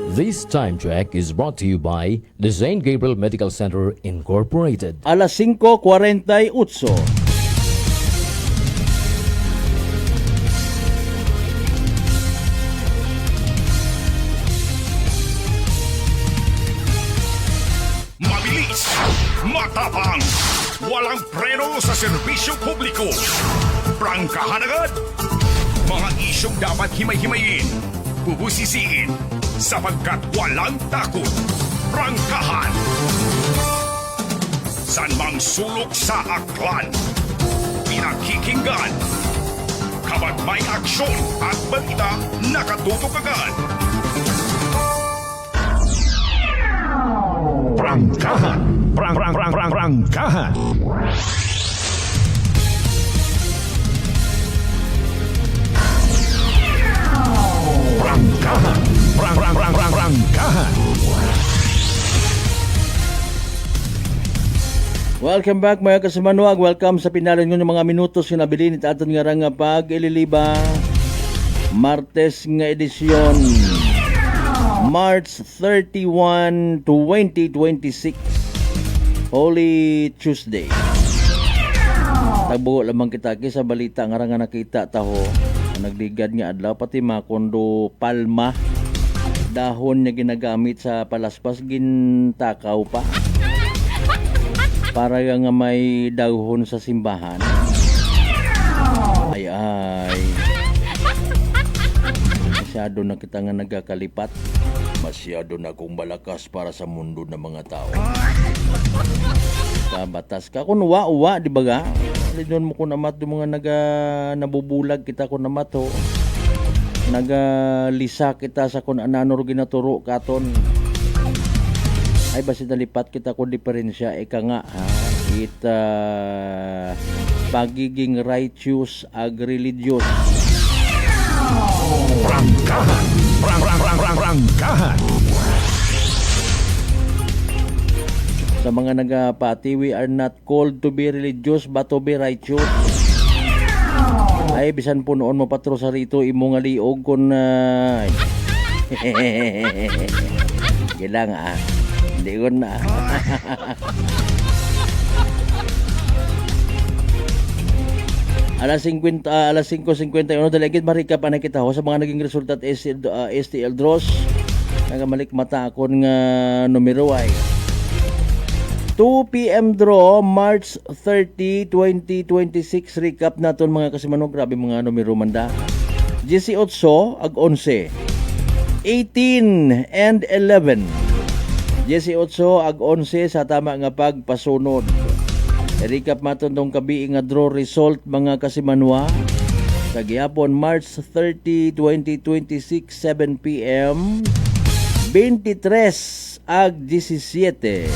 This time check is brought to you by the St. Gabriel Medical Center Incorporated. Alas 5:48. Mabilis, matapang, walang preno sa serbisyo publiko. Prangkahan agad. Mga isyong dapat himay-himayin, bubusisiin, sapagkat walang takot. Prangkahan. San mang sulok sa aklan, pinakikinggan. Kapag may aksyon at balita, nakatutok agad. Prangkahan. Prangkahan. Prangkahan. Welcome back mga kasimanwag. Welcome sa pinalan ng mga minutos nga nabilin at aton nga nga pag ililiba Martes nga edisyon March 31, 2026 Holy Tuesday. Tagbuo lamang kita sa balita nga nga nakita taho nagligad nga adlaw pati makondo palma dahon niya ginagamit sa palaspas gintakaw pa para nga may dahon sa simbahan. Ay masyado na kita nga nagkakalipat. Masyado na kong malakas para sa mundo ng mga tao. Kabatas ka kung uwa di ba ga? Lidon mo kung namat yung mga nabubulag kita kung namat ho. Nagalisa kita sa kung anano ginaturo katon. Ay basi nalipat kita kung diferensya ika nga ha. Kita pagiging righteous ag religious. Prangkahan. Prangkahan. Sa mga nagapati, we are not called to be religious but to be righteous. Ay bisan po noon mo patro sa rito imo nga liog kun gilang hindi ko na. Alas 5:51 dalagit marikap ana kita ho sa mga naging resulta at STL draws. Nagamalik mata akon nga numero ay 2 p.m. draw March 30, 2026 recap naton mga kasimanog. Grabe mga numero manda. 18 ag 11. 18 and 11. 18 ag 11 sa tama nga pagpasunod. I-recap maton tong kabi nga draw result mga kasimanwa. Sa gihapon March 30, 2026 7 p.m. 23 ag 17.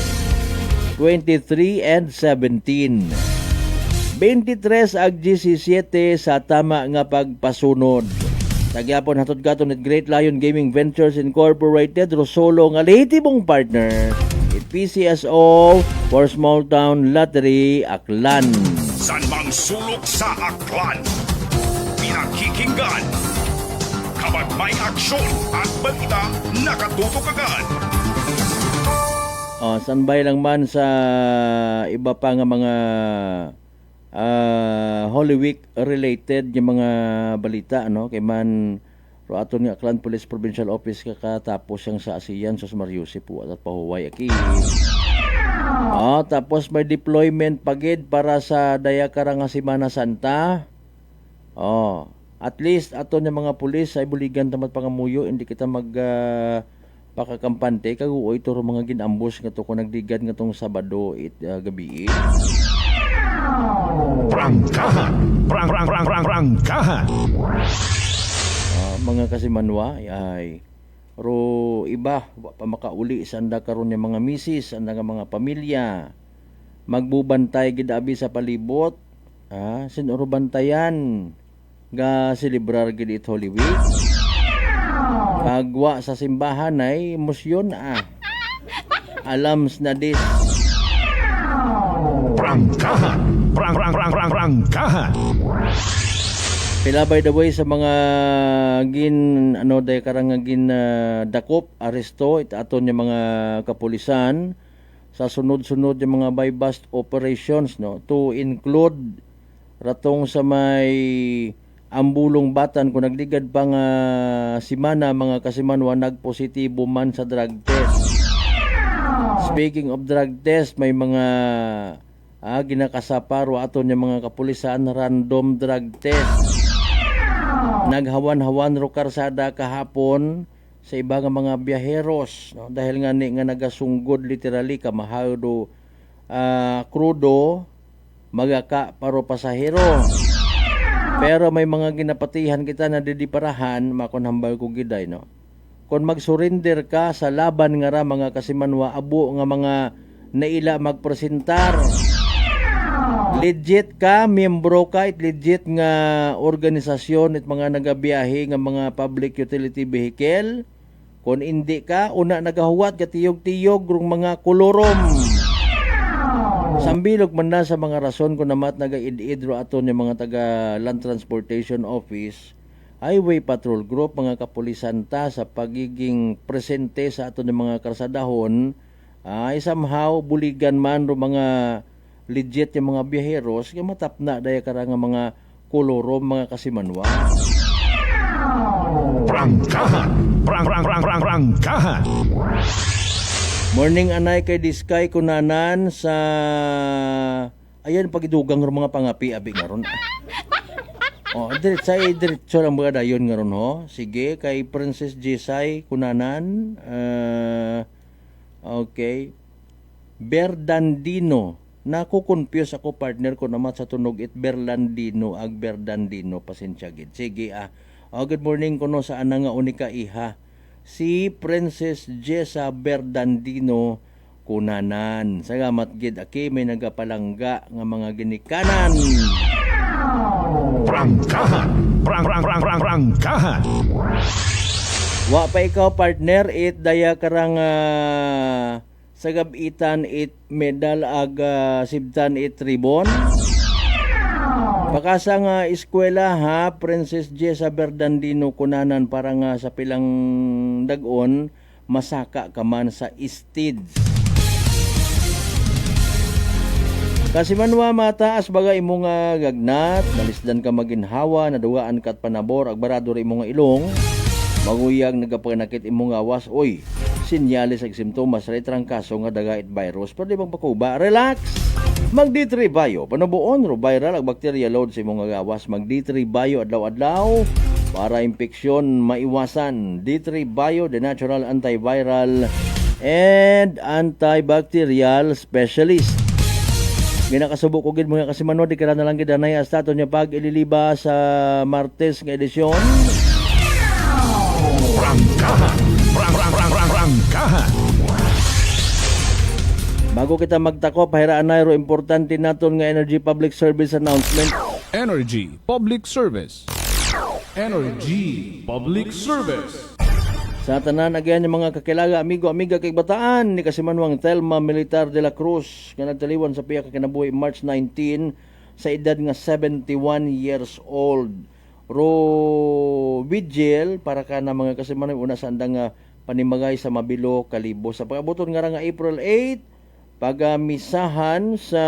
23 and 17. 23 ag 17 sa tama nga pagpasunod. Tagyapon hatod katon at Great Lion Gaming Ventures Incorporated Rosolo nga lehitibong partner at PCSO for Small Town Lottery Aklan. San mang sulok sa Aklan, pinakikinggan. Kapag may aksyon at balita, nakatutok agad. Standby lang man sa iba pa nga mga Holy Week related yung mga balita ano kay man ro aton nga Aklan Police Provincial Office kakatapos yang sa ASEAN sus Mariusi po at pahuway aki. Tapos may deployment pagid para sa Dayakara nga Semana Santa. At least aton yung mga pulis ay buligan tamat pangamuyo hindi kita mag pakakampante kaguoy turo mga ginambos nga to kung nagdigad nga tong Sabado gabi. Prangkahan. Prangkahan. Mga kasimanwa ay ro iba pa makauli sanda karon yung mga misis anda nga mga pamilya magbubantay gid abi sa palibot sinuro bantayan ga celebrar gid it Holy Week. Pagwa sa simbahan ay musyon alams na dis. Prangkahan. Prangkahan. Pila by the way sa mga day karang gin dakop aresto it aton yung mga kapulisan sa sunod-sunod yung mga by bust operations to include ratong sa may Ambulong Batan kung nagligad pa nga simana mga kasimanwa nagpositibo man sa drug test. Speaking of drug test, may mga ginakasaparo aton yung mga kapulisan random drug test. Naghawan-hawan ro karsada kahapon sa iba nga mga biyaheros dahil nga ni nga nagasunggod literally kamahado krudo magaka paro pasahero. Pero may mga ginapatihan kita na didiparahan makonhambal ko giday kung mag-surrender ka sa laban nga ra mga kasimanwa, abo nga mga naila magpresentar. Legit ka, miyembro ka, it legit nga organisasyon at mga nagabiyahe nga mga public utility vehicle. Kung hindi ka, una nagahuwat katiyog-tiyog rung mga kolorom. Sambilog man na sa mga rason kung namat nagaid-id ro aton yung mga taga Land Transportation Office, Highway Patrol Group, mga kapulisan ta sa pagiging presente sa aton yung mga karsadahon, ay somehow buligan man ro mga legit yung mga biyaheros, nga matapna daya kara nga mga kolorom mga kasimanwa. Prangkahan! Prangkahan! Morning anay kay Diskay kunanan sa ayan pagidugang ng mga pangapi abi ngaron. Oh, diretso lang mga dayon ngaron ho. Sige kay Princess Jisay kunanan. Okay. Berdandino. Naku-confuse ako partner ko naman sa tunog it Berlandino ag Berdandino pasensya gid. Sige good morning kuno sa ana nga unika iha. Si Princess Jessa Berdandino kunanan. Salamat gid aki may nagapalangga nga mga ginikanan. Prangkahan! Prangkahan! Wa pa ikaw partner it daya karang sagabitan it medal ag sibtan it ribbon. Pakasa nga eskwela ha, Princess Jessa Berdandino kunanan para nga sa pilang dagon masaka ka man sa istids. Kasi manwa mataas baga imo nga gagnat, nalisdan ka maginhawa, nadugaan kat panabor, agbarado rin imo nga ilong, maguyag nagapanakit imo nga awas, oy, sinyalis ag simptomas, retrang kaso nga dagait virus, pero di bang pakuba, relax! Mag D3 Bio, panabuon ro viral ag bacteria load sa imong gawas. Mag D3 Bio adlaw-adlaw para impeksyon maiwasan. D3 Bio, the natural antiviral and antibacterial specialist. Ginakasubo ko gid mga kasimanod di kana lang gid anay hasta niya pag ililiba sa Martes nga edisyon. Prangkahan! Prangkahan! Bago kita magtako, pahiraan na ro importante naton nga Energy Public Service Announcement. Energy Public Service. Energy Public Service. Sa tanan again yung mga kakilaga, amigo-amiga kay bataan ni Kasimanwang Thelma Militar de la Cruz nga nagtaliwan sa piya ka kinabuhi March 19 sa edad nga 71 years old. Ro vigil para ka na mga Kasimanwang una sa andang panimagay sa Mabilo, Kalibo. Sa pag-abuton nga nga April 8, pagamisahan sa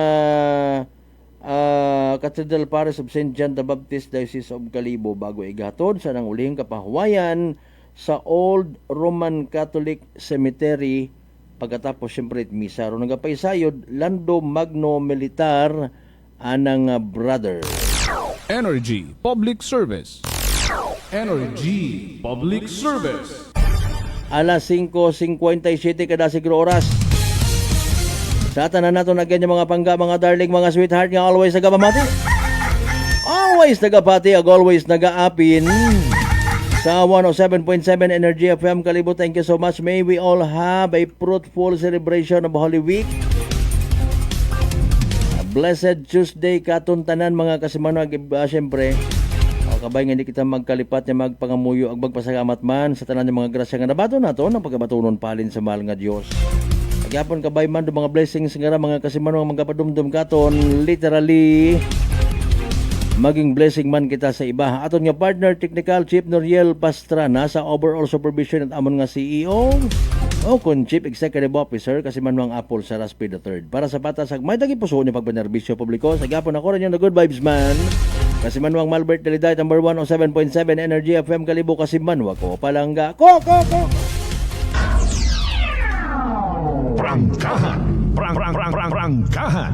Cathedral Parish of St. John the Baptist, Diocese of Kalibo, bago igatod sa nang ulihing kapahuwayan sa Old Roman Catholic Cemetery. Pagkatapos siyempre misa ro nagapaisayod Lando Magno Militar anang brother. Energy Public Service. Energy Public Service. Alas 5:57 kada siguro oras. Sa tanan nato again yung mga pangga, mga darling, mga sweetheart nga always nagapamati. Always nagapati, ag always nagaapin. Sa 107.7 Energy FM Kalibo, thank you so much. May we all have a fruitful celebration of Holy Week. A blessed Tuesday katuntanan mga kasimanwag. Siyempre, kabay nga hindi kita magkalipat nga magpangamuyo ag magpasalamat man sa tanan ng mga grasya nga nabato nato ng pagkabatunon palin sa mahal nga Dios. Agyapon kabay man do mga blessings nga mga kasimanwang magapadumdum katon, literally maging blessing man kita sa iba. Aton nga partner technical Chief Noriel Pastrana sa overall supervision at amon nga CEO o kun Chief Executive Officer Kasimanwang Apple sa Raspi III. Para sa patas ag may dagi puso ni pagbenerbisyo publiko. Sa agyapon ako rin yung good vibes man. Kasimanwang Malbert Deliday number 107.7 Energy FM Kalibo Kasimanwa ko palangga ko. Prangkahan! Prangkahan!